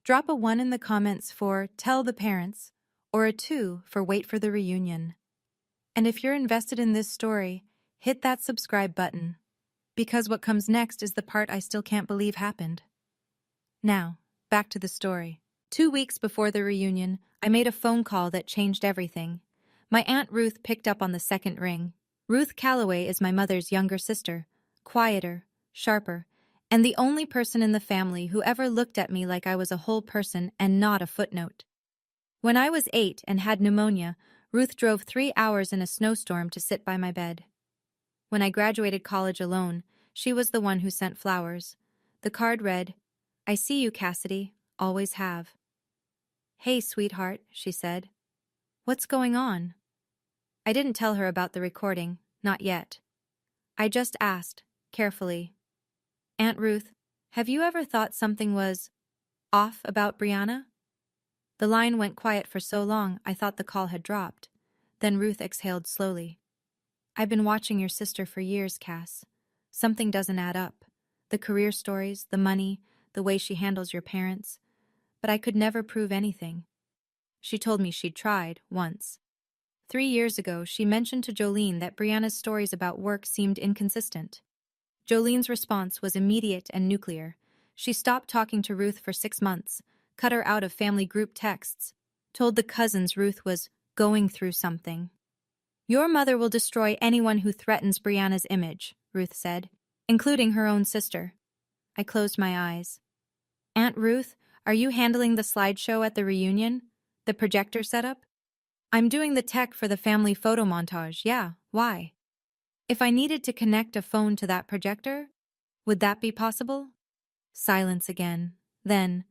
Drop a 1 in the comments for tell the parents, or a 2 for wait for the reunion. And if you're invested in this story, hit that subscribe button, because what comes next is the part I still can't believe happened. Now, back to the story. 2 weeks before the reunion, I made a phone call that changed everything. My Aunt Ruth picked up on the second ring. Ruth Calloway is my mother's younger sister, quieter, sharper, and the only person in the family who ever looked at me like I was a whole person and not a footnote. When I was 8 and had pneumonia, Ruth drove 3 hours in a snowstorm to sit by my bed. When I graduated college alone, she was the one who sent flowers. The card read, I see you, Cassidy, always have. Hey, sweetheart, she said. What's going on? I didn't tell her about the recording, not yet. I just asked, carefully. Aunt Ruth, have you ever thought something was off about Brianna? The line went quiet for so long I thought the call had dropped. Then Ruth exhaled slowly. I've been watching your sister for years, Cass. Something doesn't add up. The career stories, the money, the way she handles your parents. But I could never prove anything. She told me she'd tried, once. 3 years ago, she mentioned to Jolene that Brianna's stories about work seemed inconsistent. Jolene's response was immediate and nuclear. She stopped talking to Ruth for 6 months, cut her out of family group texts, told the cousins Ruth was going through something. Your mother will destroy anyone who threatens Brianna's image, Ruth said, including her own sister. I closed my eyes. Aunt Ruth, are you handling the slideshow at the reunion? The projector setup? I'm doing the tech for the family photo montage, yeah, why? If I needed to connect a phone to that projector, would that be possible? Silence again. Then,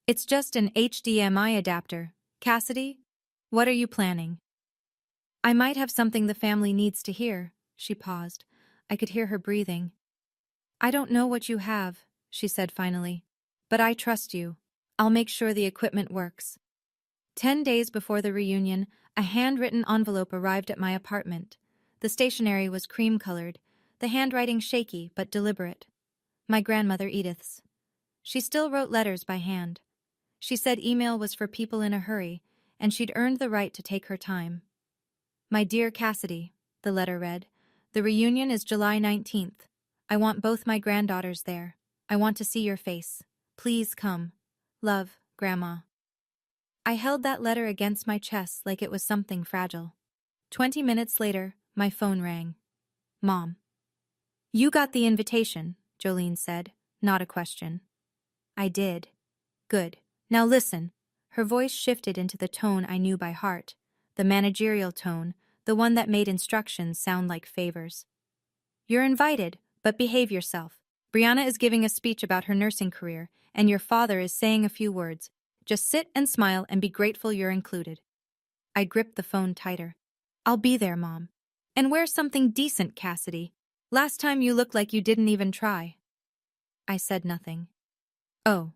it's just an HDMI adapter. Cassidy, what are you planning? I might have something the family needs to hear. She paused. I could hear her breathing. I don't know what you have, she said finally, but I trust you. I'll make sure the equipment works. 10 days before the reunion, a handwritten envelope arrived at my apartment. The stationery was cream-colored, the handwriting shaky but deliberate. My grandmother Edith's. She still wrote letters by hand. She said email was for people in a hurry, and she'd earned the right to take her time. My dear Cassidy, the letter read, the reunion is July 19th. I want both my granddaughters there. I want to see your face. Please come. Love, Grandma. I held that letter against my chest like it was something fragile. 20 minutes later, my phone rang. Mom. You got the invitation, Jolene said, not a question. I did. Good. Now listen. Her voice shifted into the tone I knew by heart, the managerial tone, the one that made instructions sound like favors. You're invited, but behave yourself. Brianna is giving a speech about her nursing career, and your father is saying a few words. Just sit and smile and be grateful you're included. I gripped the phone tighter. I'll be there, Mom. And wear something decent, Cassidy. Last time you looked like you didn't even try. I said nothing. Oh,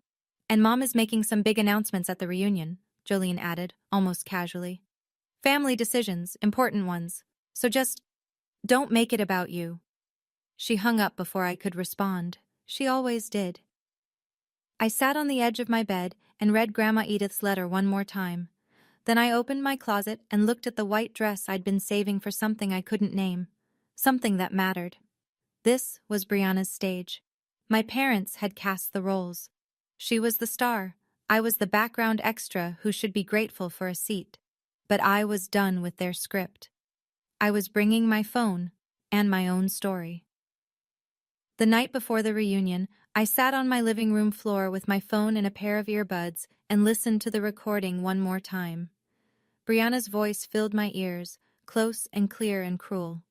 and Mom is making some big announcements at the reunion, Jolene added, almost casually. Family decisions, important ones. So just don't make it about you. She hung up before I could respond. She always did. I sat on the edge of my bed and read Grandma Edith's letter one more time. Then I opened my closet and looked at the white dress I'd been saving for something I couldn't name. Something that mattered. This was Brianna's stage. My parents had cast the roles. She was the star. I was the background extra who should be grateful for a seat. But I was done with their script. I was bringing my phone and my own story. The night before the reunion, I sat on my living room floor with my phone and a pair of earbuds and listened to the recording one more time. Brianna's voice filled my ears, close and clear and cruel.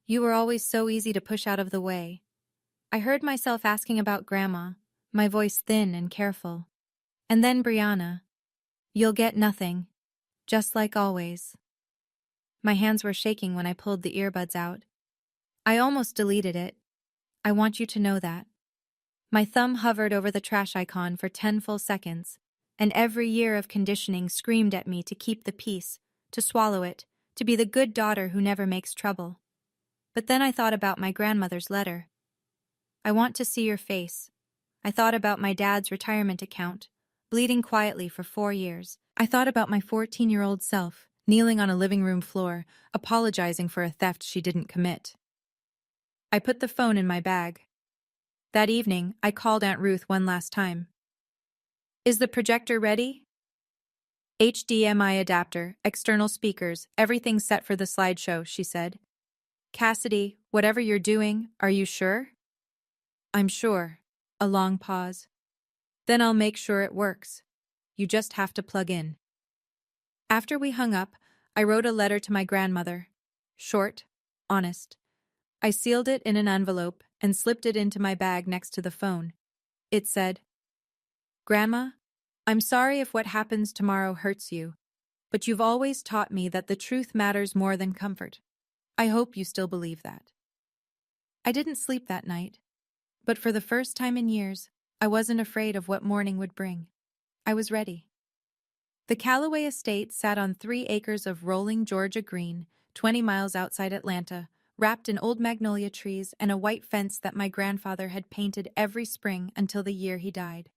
You were always so easy to push out of the way. I heard myself asking about Grandma, my voice thin and careful. And then Brianna. You'll get nothing, just like always. My hands were shaking when I pulled the earbuds out. I almost deleted it. I want you to know that. My thumb hovered over the trash icon for 10 full seconds, and every year of conditioning screamed at me to keep the peace, to swallow it, to be the good daughter who never makes trouble. But then I thought about my grandmother's letter. I want to see your face. I thought about my dad's retirement account, bleeding quietly for 4 years. I thought about my 14-year-old self, kneeling on a living room floor, apologizing for a theft she didn't commit. I put the phone in my bag. That evening, I called Aunt Ruth one last time. Is the projector ready? HDMI adapter, external speakers, everything set for the slideshow, she said. Cassidy, whatever you're doing, are you sure? I'm sure. A long pause. Then I'll make sure it works. You just have to plug in. After we hung up, I wrote a letter to my grandmother. Short, honest. I sealed it in an envelope and slipped it into my bag next to the phone. It said, Grandma, I'm sorry if what happens tomorrow hurts you, but you've always taught me that the truth matters more than comfort. I hope you still believe that. I didn't sleep that night, but for the first time in years, I wasn't afraid of what morning would bring. I was ready. The Callaway estate sat on 3 acres of rolling Georgia green, 20 miles outside Atlanta, wrapped in old magnolia trees and a white fence that my grandfather had painted every spring until the year he died.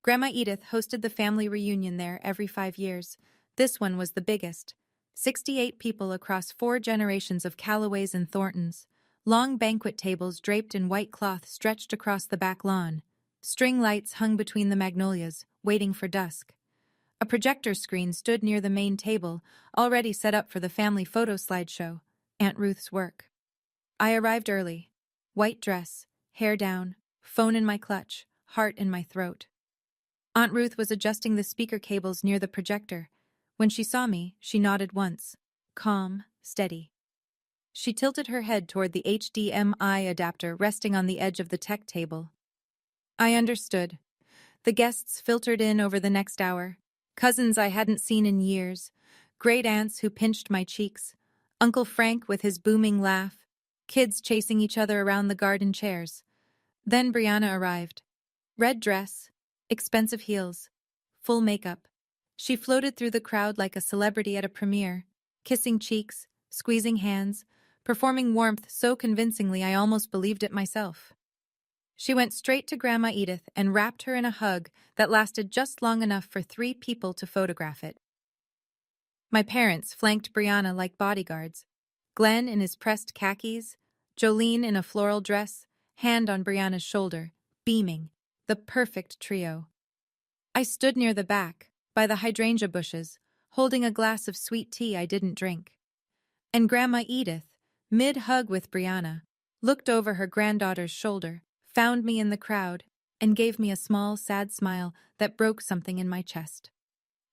Grandma Edith hosted the family reunion there every 5 years. This one was the biggest. 68 people across 4 generations of Callaways and Thorntons. Long banquet tables draped in white cloth stretched across the back lawn. String lights hung between the magnolias, waiting for dusk. A projector screen stood near the main table, already set up for the family photo slideshow, Aunt Ruth's work. I arrived early. White dress, hair down, phone in my clutch, heart in my throat. Aunt Ruth was adjusting the speaker cables near the projector. When she saw me, she nodded once. Calm, steady. She tilted her head toward the HDMI adapter resting on the edge of the tech table. I understood. The guests filtered in over the next hour. Cousins I hadn't seen in years. Great aunts who pinched my cheeks. Uncle Frank with his booming laugh. Kids chasing each other around the garden chairs. Then Brianna arrived. Red dress, expensive heels, full makeup. She floated through the crowd like a celebrity at a premiere, kissing cheeks, squeezing hands, performing warmth so convincingly I almost believed it myself. She went straight to Grandma Edith and wrapped her in a hug that lasted just long enough for 3 people to photograph it. My parents flanked Brianna like bodyguards. Glenn in his pressed khakis, Jolene in a floral dress, hand on Brianna's shoulder, beaming, the perfect trio. I stood near the back, by the hydrangea bushes, holding a glass of sweet tea I didn't drink. And Grandma Edith, mid-hug with Brianna, looked over her granddaughter's shoulder, found me in the crowd, and gave me a small, sad smile that broke something in my chest.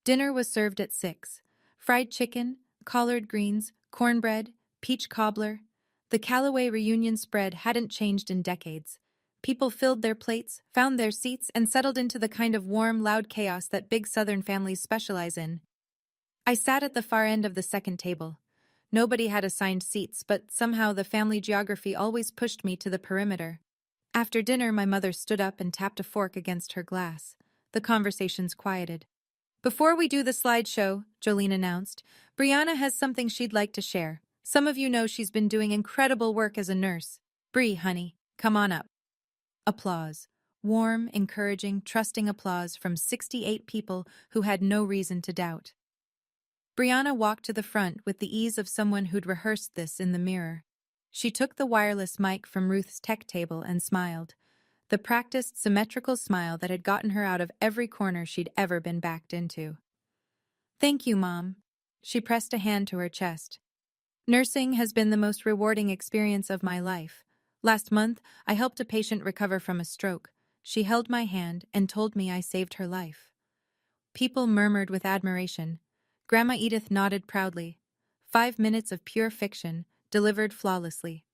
Dinner was served at 6. Fried chicken, collard greens, cornbread, peach cobbler. The Callaway reunion spread hadn't changed in decades. People filled their plates, found their seats, and settled into the kind of warm, loud chaos that big Southern families specialize in. I sat at the far end of the second table. Nobody had assigned seats, but somehow the family geography always pushed me to the perimeter. After dinner, my mother stood up and tapped a fork against her glass. The conversations quieted. Before we do the slideshow, Jolene announced, Brianna has something she'd like to share. Some of you know she's been doing incredible work as a nurse. Bree, honey, come on up. Applause. Warm, encouraging, trusting applause from 68 people who had no reason to doubt. Brianna walked to the front with the ease of someone who'd rehearsed this in the mirror. She took the wireless mic from Ruth's tech table and smiled. the practiced symmetrical smile that had gotten her out of every corner she'd ever been backed into. "Thank you, Mom." She pressed a hand to her chest. "Nursing has been the most rewarding experience of my life. Last month, I helped a patient recover from a stroke. She held my hand and told me I saved her life." People murmured with admiration. Grandma Edith nodded proudly. 5 minutes of pure fiction, delivered flawlessly.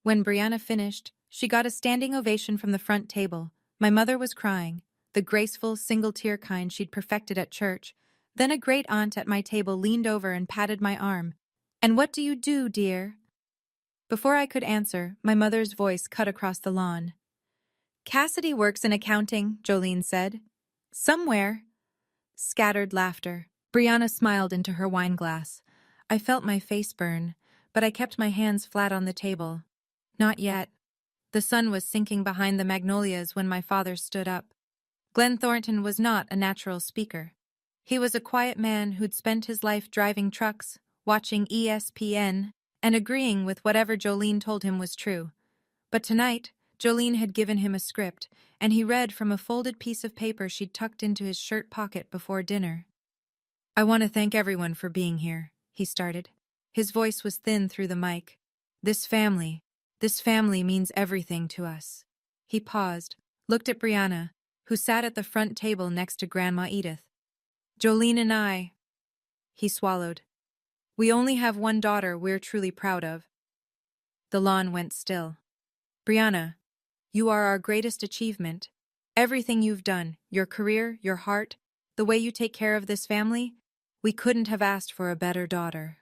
When Brianna finished, she got a standing ovation from the front table. My mother was crying, the graceful, single-tear kind she'd perfected at church. Then a great aunt at my table leaned over and patted my arm. "And what do you do, dear?" Before I could answer, my mother's voice cut across the lawn. "Cassidy works in accounting," Jolene said. "Somewhere." Scattered laughter. Brianna smiled into her wineglass. I felt my face burn, but I kept my hands flat on the table. Not yet. The sun was sinking behind the magnolias when my father stood up. Glenn Thornton was not a natural speaker. He was a quiet man who'd spent his life driving trucks, watching ESPN, and agreeing with whatever Jolene told him was true. But tonight, Jolene had given him a script, and he read from a folded piece of paper she'd tucked into his shirt pocket before dinner. "I want to thank everyone for being here," he started. His voice was thin through the mic. This family means everything to us." He paused, looked at Brianna, who sat at the front table next to Grandma Edith. "Jolene and I," he swallowed. "We only have one daughter we're truly proud of." The lawn went still. "Brianna, you are our greatest achievement. Everything you've done, your career, your heart, the way you take care of this family, we couldn't have asked for a better daughter."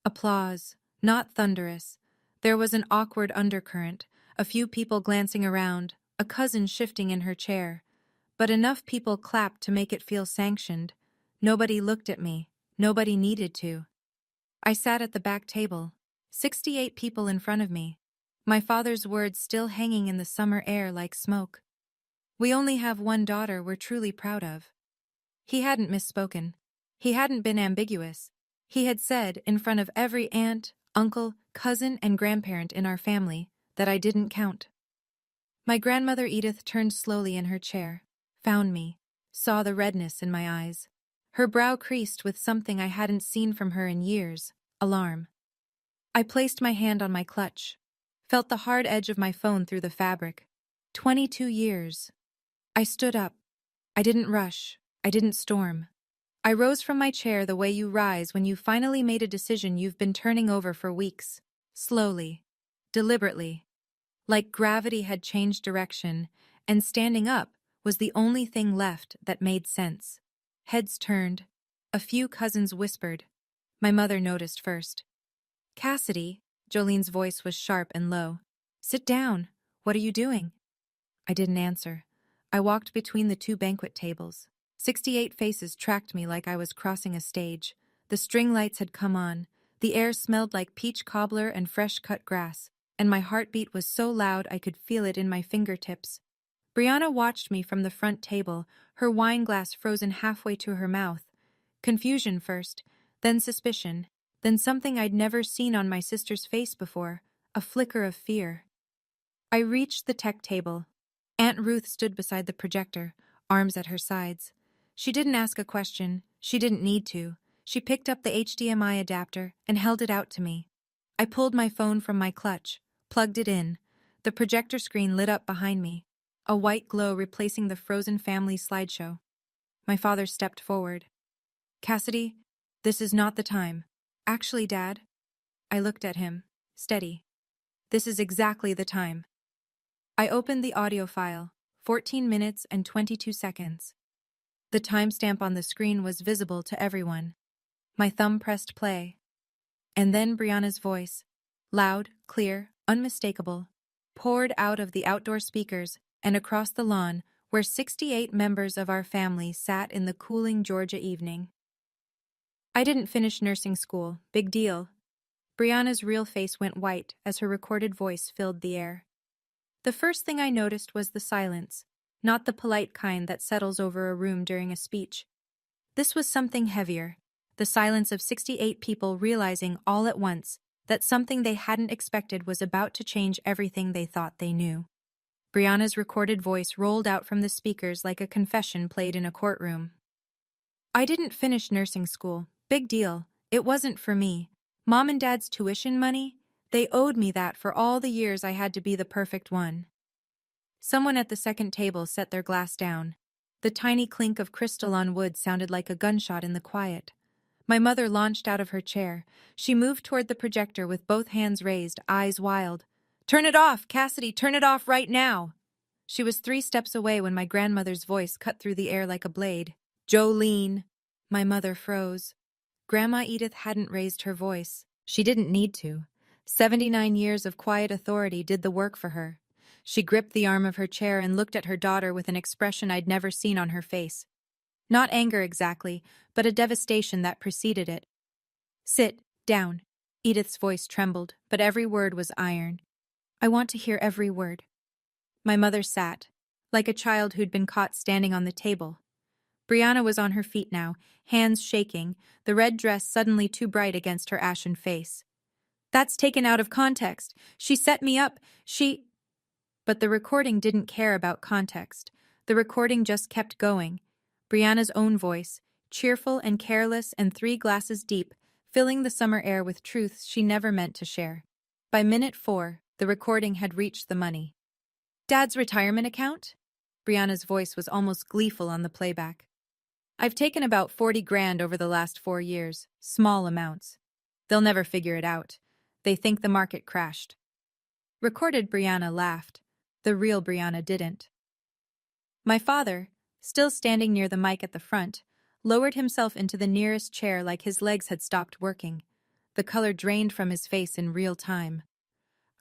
Applause, not thunderous. There was an awkward undercurrent, a few people glancing around, a cousin shifting in her chair. But enough people clapped to make it feel sanctioned. Nobody looked at me. Nobody needed to. I sat at the back table, 68 people in front of me, my father's words still hanging in the summer air like smoke. "We only have one daughter we're truly proud of." He hadn't misspoken. He hadn't been ambiguous. He had said, in front of every aunt, uncle, cousin, and grandparent in our family, that I didn't count. My grandmother Edith turned slowly in her chair, found me, saw the redness in my eyes. Her brow creased with something I hadn't seen from her in years, alarm. I placed my hand on my clutch, felt the hard edge of my phone through the fabric. 22 years. I stood up. I didn't rush. I didn't storm. I rose from my chair the way you rise when you finally made a decision you've been turning over for weeks. Slowly. Deliberately. Like gravity had changed direction, and standing up was the only thing left that made sense. Heads turned. A few cousins whispered. My mother noticed first. "Cassidy," Jolene's voice was sharp and low. "Sit down. What are you doing?" I didn't answer. I walked between the two banquet tables. 68 faces tracked me like I was crossing a stage. The string lights had come on. The air smelled like peach cobbler and fresh-cut grass, and my heartbeat was so loud I could feel it in my fingertips. Brianna watched me from the front table, her wine glass frozen halfway to her mouth. Confusion first, then suspicion, then something I'd never seen on my sister's face before, a flicker of fear. I reached the tech table. Aunt Ruth stood beside the projector, arms at her sides. She didn't ask a question. She didn't need to. She picked up the HDMI adapter and held it out to me. I pulled my phone from my clutch, plugged it in. The projector screen lit up behind me, a white glow replacing the frozen family slideshow. My father stepped forward. "Cassidy, this is not the time." "Actually, Dad." I looked at him, steady. "This is exactly the time." I opened the audio file, 14 minutes and 22 seconds. The timestamp on the screen was visible to everyone. My thumb pressed play. And then Brianna's voice, loud, clear, unmistakable, poured out of the outdoor speakers and across the lawn where 68 members of our family sat in the cooling Georgia evening. "I didn't finish nursing school. Big deal." Brianna's real face went white as her recorded voice filled the air. The first thing I noticed was the silence, not the polite kind that settles over a room during a speech. This was something heavier, the silence of 68 people realizing all at once that something they hadn't expected was about to change everything they thought they knew. Brianna's recorded voice rolled out from the speakers like a confession played in a courtroom. I didn't finish nursing school. Big deal. It wasn't for me. Mom and Dad's tuition money? They owed me that for all the years I had to be the perfect one. Someone at the second table set their glass down. The tiny clink of crystal on wood sounded like a gunshot in the quiet. My mother launched out of her chair. She moved toward the projector with both hands raised, eyes wild. "Turn it off, Cassidy, turn it off right now!" She was 3 steps away when my grandmother's voice cut through the air like a blade. "Jolene!" My mother froze. Grandma Edith hadn't raised her voice. She didn't need to. 79 years of quiet authority did the work for her. She gripped the arm of her chair and looked at her daughter with an expression I'd never seen on her face. Not anger exactly, but a devastation that preceded it. "Sit down." Edith's voice trembled, but every word was iron. "I want to hear every word." My mother sat, like a child who'd been caught standing on the table. Brianna was on her feet now, hands shaking, the red dress suddenly too bright against her ashen face. "That's taken out of context. She set me up. But the recording didn't care about context. The recording just kept going. Brianna's own voice, cheerful and careless and 3 glasses deep, filling the summer air with truths she never meant to share. By minute 4, the recording had reached the money. "Dad's retirement account?" Brianna's voice was almost gleeful on the playback. "I've taken about 40 grand over the last 4 years, small amounts. They'll never figure it out. They think the market crashed." Recorded Brianna laughed. The real Brianna didn't. My father, still standing near the mic at the front, lowered himself into the nearest chair like his legs had stopped working. The color drained from his face in real time.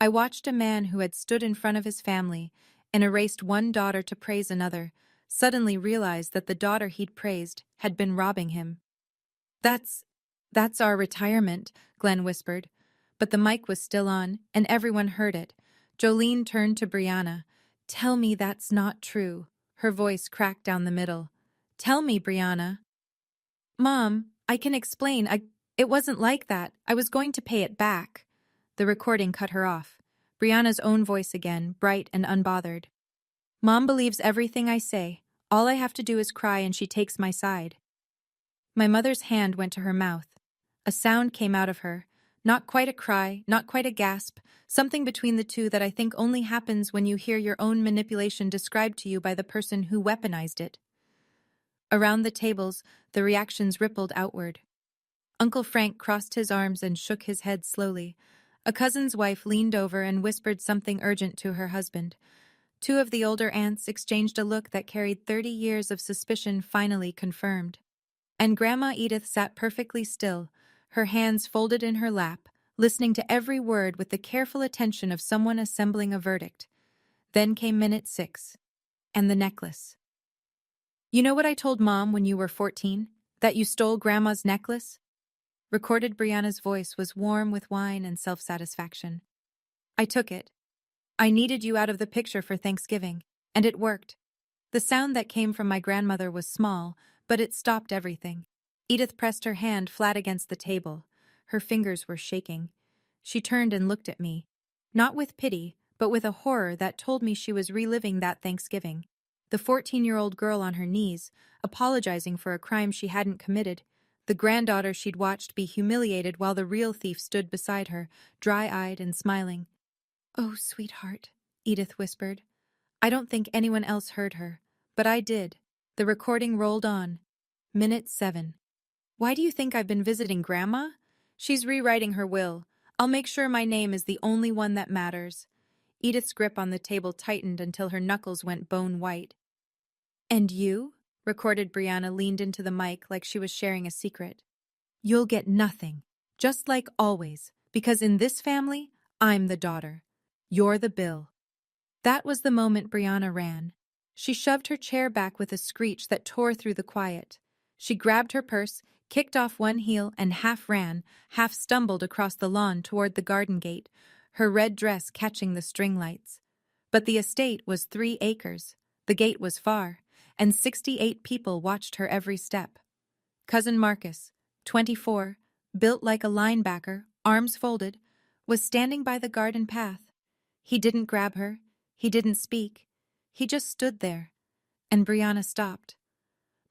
I watched a man who had stood in front of his family and erased one daughter to praise another, suddenly realize that the daughter he'd praised had been robbing him. That's our retirement," Glenn whispered. But the mic was still on, and everyone heard it. Jolene turned to Brianna. "Tell me that's not true." Her voice cracked down the middle. "Tell me, Brianna." "Mom, I can explain. It wasn't like that. I was going to pay it back." The recording cut her off. Brianna's own voice again, bright and unbothered. "Mom believes everything I say. All I have to do is cry and she takes my side." My mother's hand went to her mouth. A sound came out of her. Not quite a cry, not quite a gasp, something between the two that I think only happens when you hear your own manipulation described to you by the person who weaponized it. Around the tables, the reactions rippled outward. Uncle Frank crossed his arms and shook his head slowly. A cousin's wife leaned over and whispered something urgent to her husband. 2 of the older aunts exchanged a look that carried 30 years of suspicion finally confirmed. And Grandma Edith sat perfectly still, her hands folded in her lap, listening to every word with the careful attention of someone assembling a verdict. Then came minute 6. And the necklace. "You know what I told Mom when you were 14? That you stole Grandma's necklace?" Recorded Brianna's voice was warm with wine and self-satisfaction. "I took it. I needed you out of the picture for Thanksgiving, and it worked." The sound that came from my grandmother was small, but it stopped everything. Edith pressed her hand flat against the table. Her fingers were shaking. She turned and looked at me, not with pity, but with a horror that told me she was reliving that Thanksgiving. The 14-year-old girl on her knees, apologizing for a crime she hadn't committed. The granddaughter she'd watched be humiliated while the real thief stood beside her, dry-eyed and smiling. "Oh, sweetheart," Edith whispered. I don't think anyone else heard her, but I did. The recording rolled on. Minute 7. "Why do you think I've been visiting Grandma? She's rewriting her will. I'll make sure my name is the only one that matters." Edith's grip on the table tightened until her knuckles went bone white. "And you?" Recorded Brianna leaned into the mic like she was sharing a secret. "You'll get nothing, just like always, because in this family, I'm the daughter. You're the bill." That was the moment Brianna ran. She shoved her chair back with a screech that tore through the quiet. She grabbed her purse, kicked off one heel, and half ran, half stumbled across the lawn toward the garden gate, her red dress catching the string lights. But the estate was 3 acres. The gate was far, and 68 people watched her every step. Cousin Marcus, 24, built like a linebacker, arms folded, was standing by the garden path. He didn't grab her. He didn't speak. He just stood there. And Brianna stopped.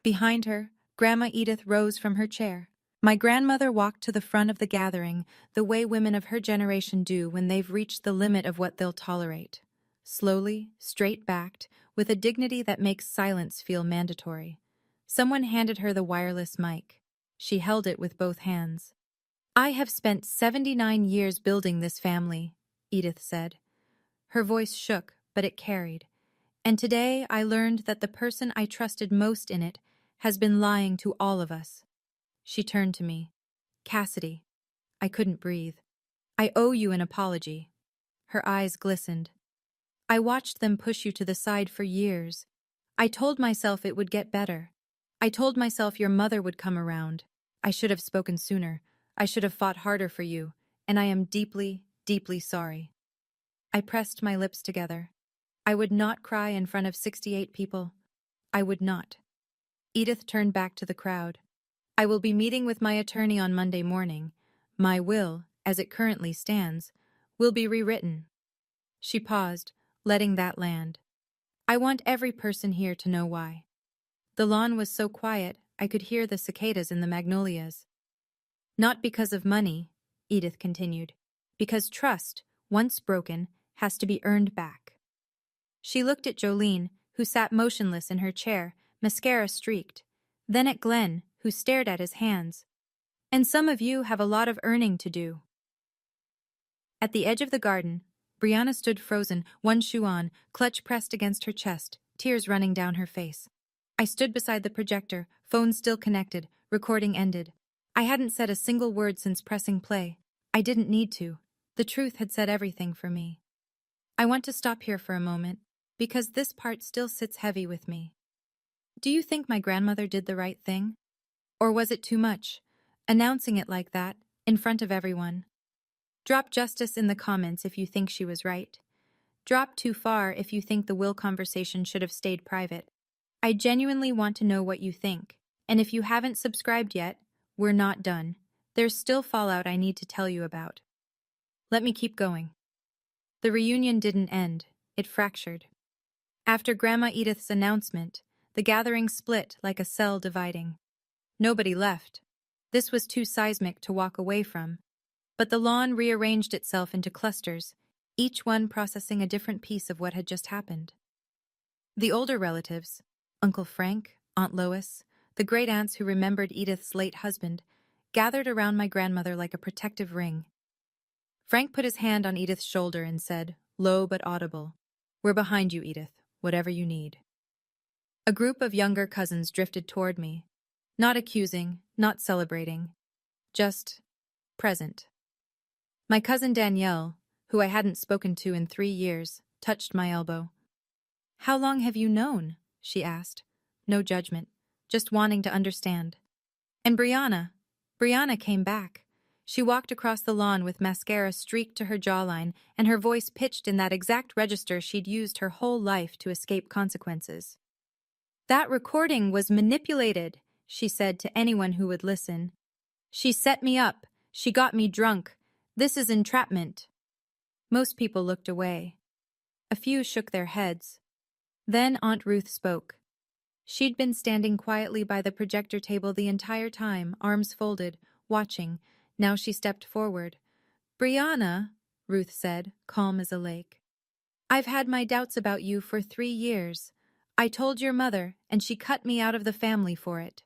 Behind her, Grandma Edith rose from her chair. My grandmother walked to the front of the gathering, the way women of her generation do when they've reached the limit of what they'll tolerate. Slowly, straight-backed, with a dignity that makes silence feel mandatory. Someone handed her the wireless mic. She held it with both hands. "I have spent 79 years building this family," Edith said. Her voice shook, but it carried. "And today I learned that the person I trusted most in it has been lying to all of us." She turned to me. "Cassidy." I couldn't breathe. "I owe you an apology." Her eyes glistened. "I watched them push you to the side for years. I told myself it would get better. I told myself your mother would come around. I should have spoken sooner. I should have fought harder for you, and I am deeply, deeply sorry." I pressed my lips together. I would not cry in front of 68 people. I would not. Edith turned back to the crowd. "I will be meeting with my attorney on Monday morning. My will, as it currently stands, will be rewritten." She paused, letting that land. "I want every person here to know why." The lawn was so quiet, I could hear the cicadas in the magnolias. "Not because of money," Edith continued, "because trust, once broken, has to be earned back." She looked at Jolene, who sat motionless in her chair, mascara streaked, then at Glenn, who stared at his hands. "And some of you have a lot of earning to do." At the edge of the garden, Brianna stood frozen, one shoe on, clutch pressed against her chest, tears running down her face. I stood beside the projector, phone still connected, recording ended. I hadn't said a single word since pressing play. I didn't need to. The truth had said everything for me. I want to stop here for a moment, because this part still sits heavy with me. Do you think my grandmother did the right thing? Or was it too much, announcing it like that, in front of everyone? Drop justice in the comments if you think she was right. Drop too far if you think the will conversation should have stayed private. I genuinely want to know what you think, and if you haven't subscribed yet, we're not done. There's still fallout I need to tell you about. Let me keep going. The reunion didn't end, it fractured. After Grandma Edith's announcement, the gathering split like a cell dividing. Nobody left. This was too seismic to walk away from. But the lawn rearranged itself into clusters, each one processing a different piece of what had just happened. The older relatives, Uncle Frank, Aunt Lois, the great aunts who remembered Edith's late husband, gathered around my grandmother like a protective ring. Frank put his hand on Edith's shoulder and said, low but audible, "We're behind you, Edith, whatever you need." A group of younger cousins drifted toward me, not accusing, not celebrating, just present. My cousin Danielle, who I hadn't spoken to in 3 years, touched my elbow. "How long have you known?" she asked. No judgment, just wanting to understand. And Brianna came back. She walked across the lawn with mascara streaked to her jawline and her voice pitched in that exact register she'd used her whole life to escape consequences. "That recording was manipulated," she said to anyone who would listen. "She set me up. She got me drunk. This is entrapment." Most people looked away. A few shook their heads. Then Aunt Ruth spoke. She'd been standing quietly by the projector table the entire time, arms folded, watching. Now she stepped forward. "Brianna," Ruth said, calm as a lake, "I've had my doubts about you for 3 years. I told your mother, and she cut me out of the family for it."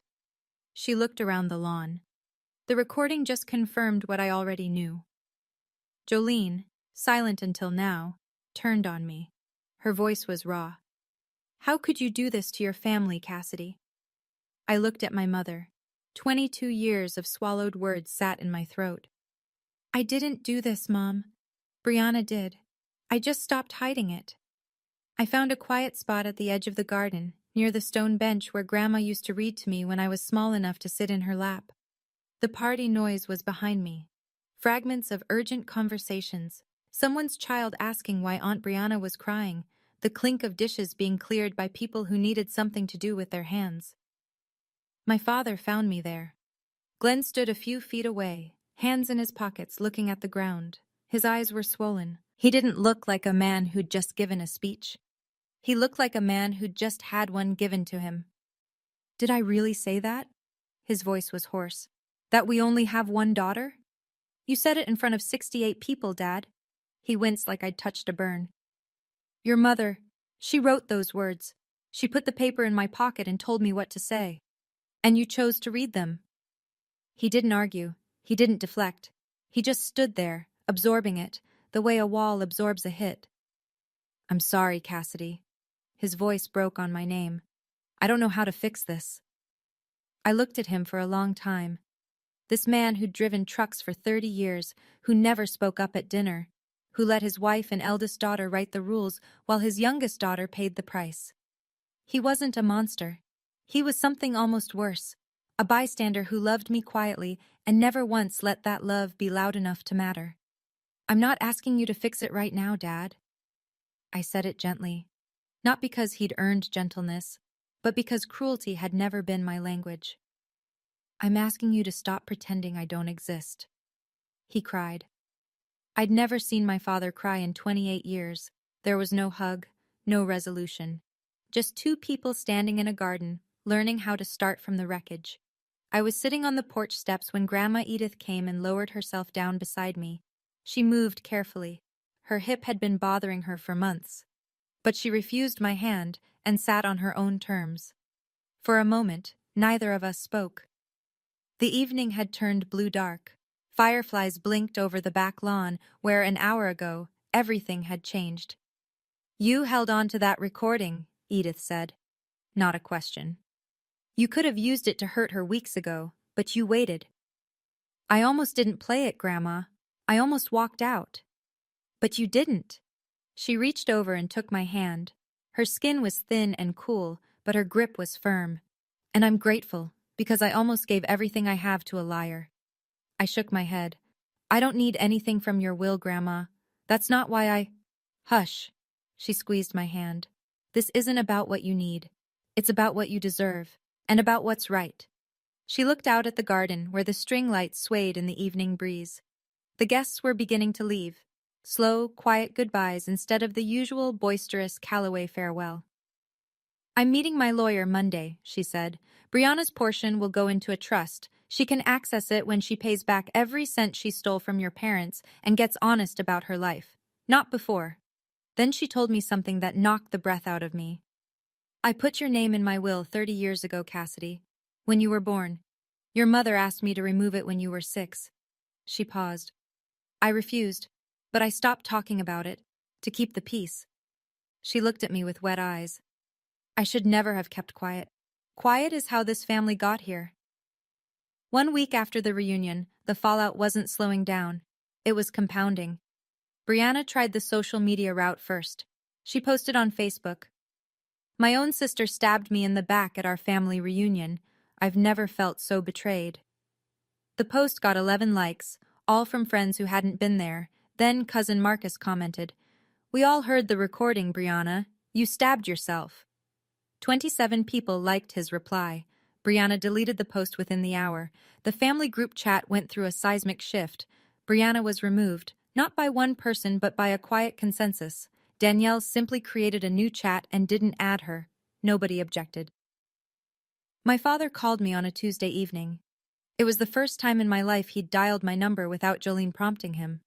She looked around the lawn. The recording just confirmed what I already knew. Jolene, silent until now, turned on me. Her voice was raw. "How could you do this to your family, Cassidy?" I looked at my mother. 22 years of swallowed words sat in my throat. "I didn't do this, Mom. Brianna did. I just stopped hiding it." I found a quiet spot at the edge of the garden, near the stone bench where Grandma used to read to me when I was small enough to sit in her lap. The party noise was behind me. Fragments of urgent conversations, someone's child asking why Aunt Brianna was crying, the clink of dishes being cleared by people who needed something to do with their hands. My father found me there. Glenn stood a few feet away, hands in his pockets looking at the ground. His eyes were swollen. He didn't look like a man who'd just given a speech. He looked like a man who'd just had one given to him. Did I really say that? His voice was hoarse. That we only have one daughter? You said it in front of 68 people, Dad. He winced like I'd touched a burn. Your mother, she wrote those words. She put the paper in my pocket and told me what to say. And you chose to read them. He didn't argue. He didn't deflect. He just stood there, absorbing it, the way a wall absorbs a hit. I'm sorry, Cassidy. His voice broke on my name. I don't know how to fix this. I looked at him for a long time. This man who'd driven trucks for 30 years, who never spoke up at dinner, who let his wife and eldest daughter write the rules while his youngest daughter paid the price. He wasn't a monster. He was something almost worse, a bystander who loved me quietly and never once let that love be loud enough to matter. I'm not asking you to fix it right now, Dad. I said it gently, not because he'd earned gentleness, but because cruelty had never been my language. I'm asking you to stop pretending I don't exist. He cried. I'd never seen my father cry in 28 years. There was no hug, no resolution. Just two people standing in a garden, learning how to start from the wreckage. I was sitting on the porch steps when Grandma Edith came and lowered herself down beside me. She moved carefully. Her hip had been bothering her for months. But she refused my hand and sat on her own terms. For a moment, neither of us spoke. The evening had turned blue-dark. Fireflies blinked over the back lawn where, an hour ago, everything had changed. You held on to that recording, Edith said. Not a question. You could have used it to hurt her weeks ago, but you waited. I almost didn't play it, Grandma. I almost walked out. But you didn't. She reached over and took my hand. Her skin was thin and cool, but her grip was firm. And I'm grateful, because I almost gave everything I have to a liar. I shook my head. I don't need anything from your will, Grandma. That's not why I... Hush. She squeezed my hand. This isn't about what you need. It's about what you deserve, and about what's right. She looked out at the garden where the string lights swayed in the evening breeze. The guests were beginning to leave. Slow, quiet goodbyes instead of the usual boisterous Callaway farewell. I'm meeting my lawyer Monday, she said. Brianna's portion will go into a trust. She can access it when she pays back every cent she stole from your parents and gets honest about her life. Not before. Then she told me something that knocked the breath out of me. I put your name in my will 30 years ago, Cassidy. When you were born. Your mother asked me to remove it when you were 6. She paused. I refused, but I stopped talking about it, to keep the peace. She looked at me with wet eyes. I should never have kept quiet. Quiet is how this family got here. 1 week after the reunion, the fallout wasn't slowing down. It was compounding. Brianna tried the social media route first. She posted on Facebook. My own sister stabbed me in the back at our family reunion. I've never felt so betrayed. The post got 11 likes, all from friends who hadn't been there. Then cousin Marcus commented, We all heard the recording, Brianna. You stabbed yourself. 27 people liked his reply. Brianna deleted the post within the hour. The family group chat went through a seismic shift. Brianna was removed, not by one person but by a quiet consensus. Danielle simply created a new chat and didn't add her. Nobody objected. My father called me on a Tuesday evening. It was the first time in my life he'd dialed my number without Jolene prompting him.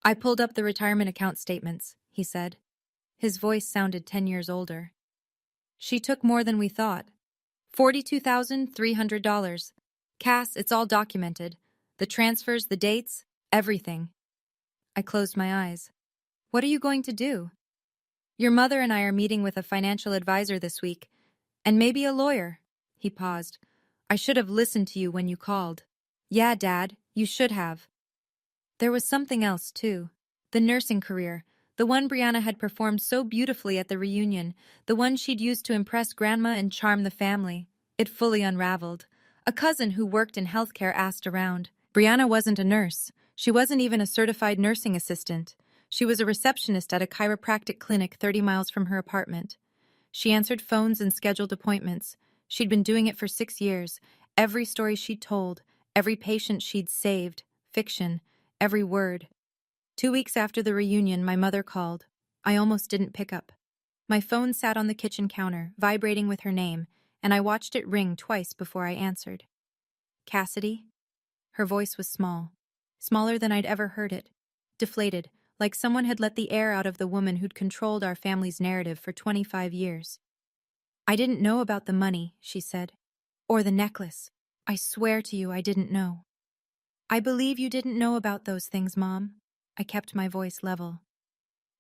I pulled up the retirement account statements, he said. His voice sounded 10 years older. She took more than we thought. $42,300. Cass, it's all documented. The transfers, the dates, everything. I closed my eyes. What are you going to do? Your mother and I are meeting with a financial advisor this week, and maybe a lawyer. He paused. I should have listened to you when you called. Yeah, Dad, you should have. There was something else, too. The nursing career, the one Brianna had performed so beautifully at the reunion, the one she'd used to impress Grandma and charm the family. It fully unraveled. A cousin who worked in healthcare asked around. Brianna wasn't a nurse. She wasn't even a certified nursing assistant. She was a receptionist at a chiropractic clinic 30 miles from her apartment. She answered phones and scheduled appointments. She'd been doing it for 6 years. Every story she'd told, every patient she'd saved, fiction, every word. 2 weeks after the reunion, my mother called. I almost didn't pick up. My phone sat on the kitchen counter, vibrating with her name, and I watched it ring twice before I answered. Cassidy? Her voice was small. Smaller than I'd ever heard it. Deflated, like someone had let the air out of the woman who'd controlled our family's narrative for 25 years. I didn't know about the money, she said. Or the necklace. I swear to you I didn't know. I believe you didn't know about those things, Mom. I kept my voice level.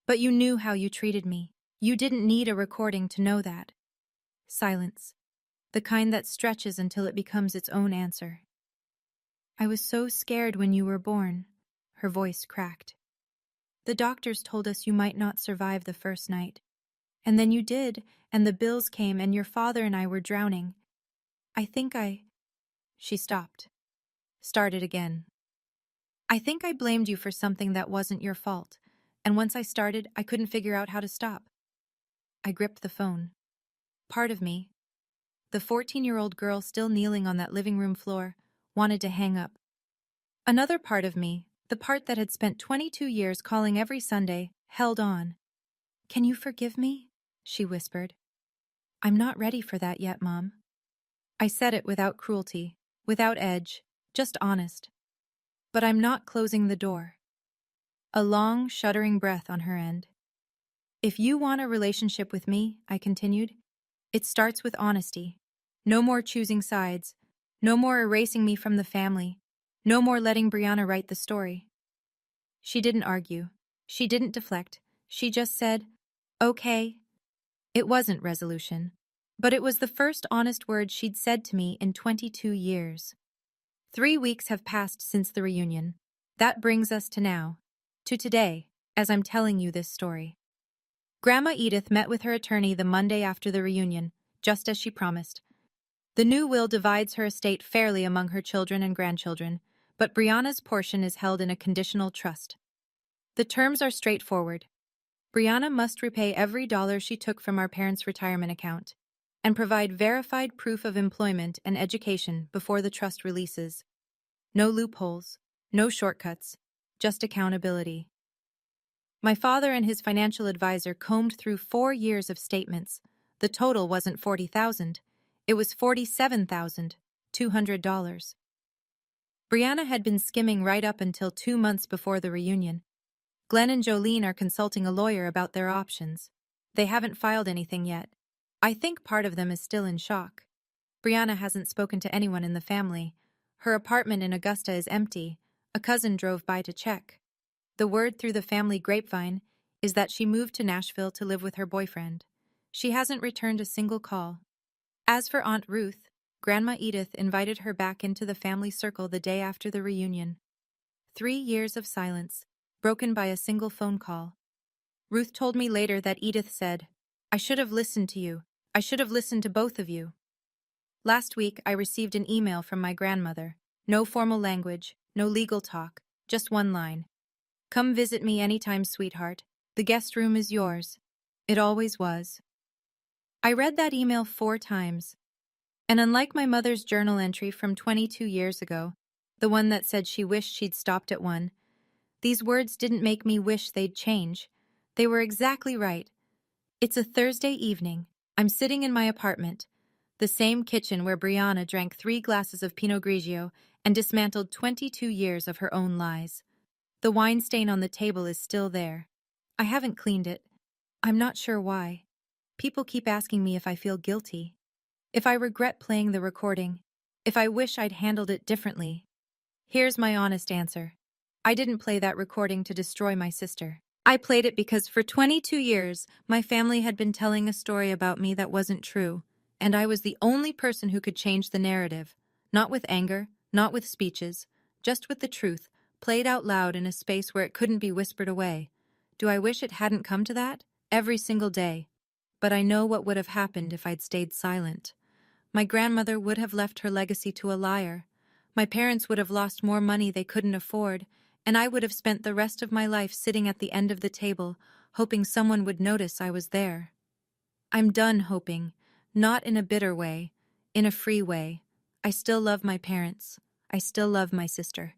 But you knew how you treated me. You didn't need a recording to know that. Silence. The kind that stretches until it becomes its own answer. I was so scared when you were born. Her voice cracked. The doctors told us you might not survive the first night. And then you did, and the bills came, and your father and I were drowning. She stopped. Started again. I think I blamed you for something that wasn't your fault, and once I started, I couldn't figure out how to stop. I gripped the phone. Part of me, the 14-year-old girl still kneeling on that living room floor, wanted to hang up. Another part of me, the part that had spent 22 years calling every Sunday, held on. Can you forgive me? She whispered. I'm not ready for that yet, Mom. I said it without cruelty, without edge, just honest. But I'm not closing the door. A long, shuddering breath on her end. If you want a relationship with me, I continued, it starts with honesty. No more choosing sides. No more erasing me from the family. No more letting Brianna write the story. She didn't argue. She didn't deflect. She just said, okay. It wasn't resolution. But it was the first honest word she'd said to me in 22 years. 3 weeks have passed since the reunion. That brings us to now. To today, as I'm telling you this story. Grandma Edith met with her attorney the Monday after the reunion, just as she promised. The new will divides her estate fairly among her children and grandchildren, but Brianna's portion is held in a conditional trust. The terms are straightforward. Brianna must repay every dollar she took from our parents' retirement account and provide verified proof of employment and education before the trust releases. No loopholes, no shortcuts, just accountability. My father and his financial advisor combed through 4 years of statements. The total wasn't $40,000. It was $47,200. Brianna had been skimming right up until 2 months before the reunion. Glenn and Jolene are consulting a lawyer about their options. They haven't filed anything yet. I think part of them is still in shock. Brianna hasn't spoken to anyone in the family. Her apartment in Augusta is empty. A cousin drove by to check. The word through the family grapevine is that she moved to Nashville to live with her boyfriend. She hasn't returned a single call. As for Aunt Ruth, Grandma Edith invited her back into the family circle the day after the reunion. 3 years of silence, broken by a single phone call. Ruth told me later that Edith said, I should have listened to you. I should have listened to both of you. Last week, I received an email from my grandmother. No formal language, no legal talk, just one line. Come visit me anytime, sweetheart. The guest room is yours. It always was. I read that email 4 times. And unlike my mother's journal entry from 22 years ago, the one that said she wished she'd stopped at 1, these words didn't make me wish they'd change. They were exactly right. It's a Thursday evening. I'm sitting in my apartment, the same kitchen where Brianna drank 3 glasses of Pinot Grigio and dismantled 22 years of her own lies. The wine stain on the table is still there. I haven't cleaned it. I'm not sure why. People keep asking me if I feel guilty, if I regret playing the recording, if I wish I'd handled it differently. Here's my honest answer. I didn't play that recording to destroy my sister. I played it because for 22 years, my family had been telling a story about me that wasn't true, and I was the only person who could change the narrative. Not with anger, not with speeches, just with the truth, played out loud in a space where it couldn't be whispered away. Do I wish it hadn't come to that? Every single day. But I know what would have happened if I'd stayed silent. My grandmother would have left her legacy to a liar. My parents would have lost more money they couldn't afford, and I would have spent the rest of my life sitting at the end of the table, hoping someone would notice I was there. I'm done hoping, not in a bitter way, in a free way. I still love my parents. I still love my sister.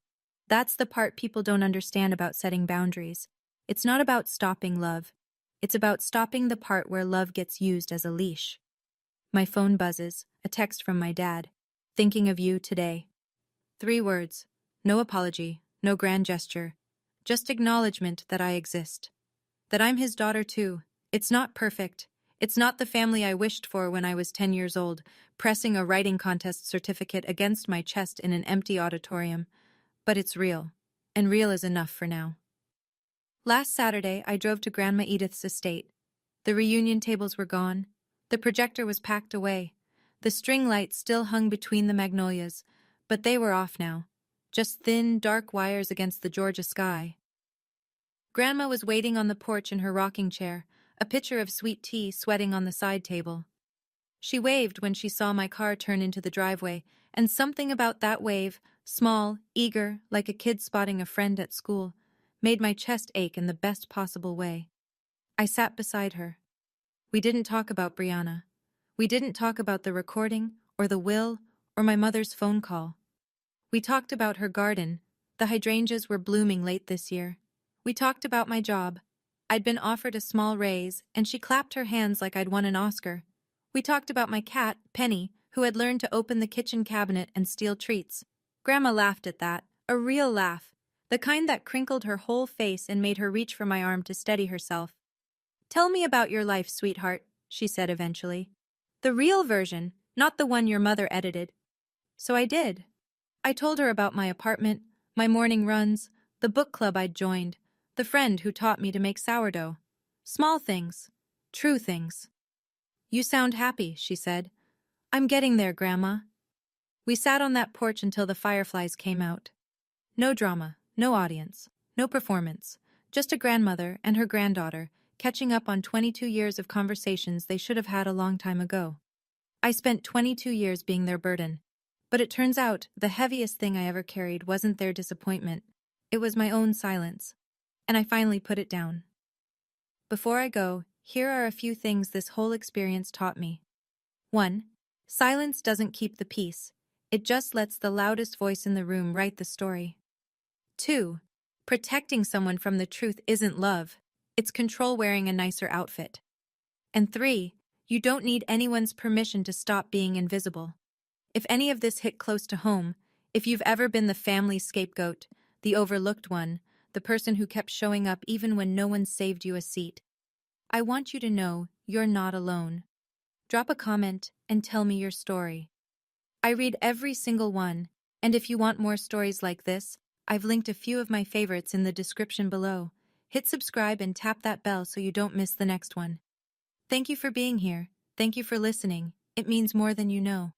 That's the part people don't understand about setting boundaries. It's not about stopping love. It's about stopping the part where love gets used as a leash. My phone buzzes, a text from my dad. Thinking of you today. 3 words. No apology, no grand gesture. Just acknowledgement that I exist. That I'm his daughter too. It's not perfect. It's not the family I wished for when I was 10 years old, pressing a writing contest certificate against my chest in an empty auditorium. But it's real. And real is enough for now. Last Saturday, I drove to Grandma Edith's estate. The reunion tables were gone. The projector was packed away. The string lights still hung between the magnolias, but they were off now. Just thin, dark wires against the Georgia sky. Grandma was waiting on the porch in her rocking chair, a pitcher of sweet tea sweating on the side table. She waved when she saw my car turn into the driveway, and something about that wave, small, eager, like a kid spotting a friend at school, made my chest ache in the best possible way. I sat beside her. We didn't talk about Brianna. We didn't talk about the recording, or the will, or my mother's phone call. We talked about her garden. The hydrangeas were blooming late this year. We talked about my job. I'd been offered a small raise, and she clapped her hands like I'd won an Oscar. We talked about my cat, Penny, who had learned to open the kitchen cabinet and steal treats. Grandma laughed at that, a real laugh, the kind that crinkled her whole face and made her reach for my arm to steady herself. "Tell me about your life, sweetheart," she said eventually. "The real version, not the one your mother edited." So I did. I told her about my apartment, my morning runs, the book club I'd joined, the friend who taught me to make sourdough. Small things, true things. "You sound happy," she said. "I'm getting there, Grandma." We sat on that porch until the fireflies came out. No drama, no audience, no performance, just a grandmother and her granddaughter catching up on 22 years of conversations they should have had a long time ago. I spent 22 years being their burden. But it turns out the heaviest thing I ever carried wasn't their disappointment. It was my own silence. And I finally put it down. Before I go, here are a few things this whole experience taught me. 1. Silence doesn't keep the peace. It just lets the loudest voice in the room write the story. 2. Protecting someone from the truth isn't love. It's control wearing a nicer outfit. And 3. You don't need anyone's permission to stop being invisible. If any of this hit close to home, if you've ever been the family scapegoat, the overlooked one, the person who kept showing up even when no one saved you a seat, I want you to know you're not alone. Drop a comment and tell me your story. I read every single one, and if you want more stories like this, I've linked a few of my favorites in the description below. Hit subscribe and tap that bell so you don't miss the next one. Thank you for being here. Thank you for listening. It means more than you know.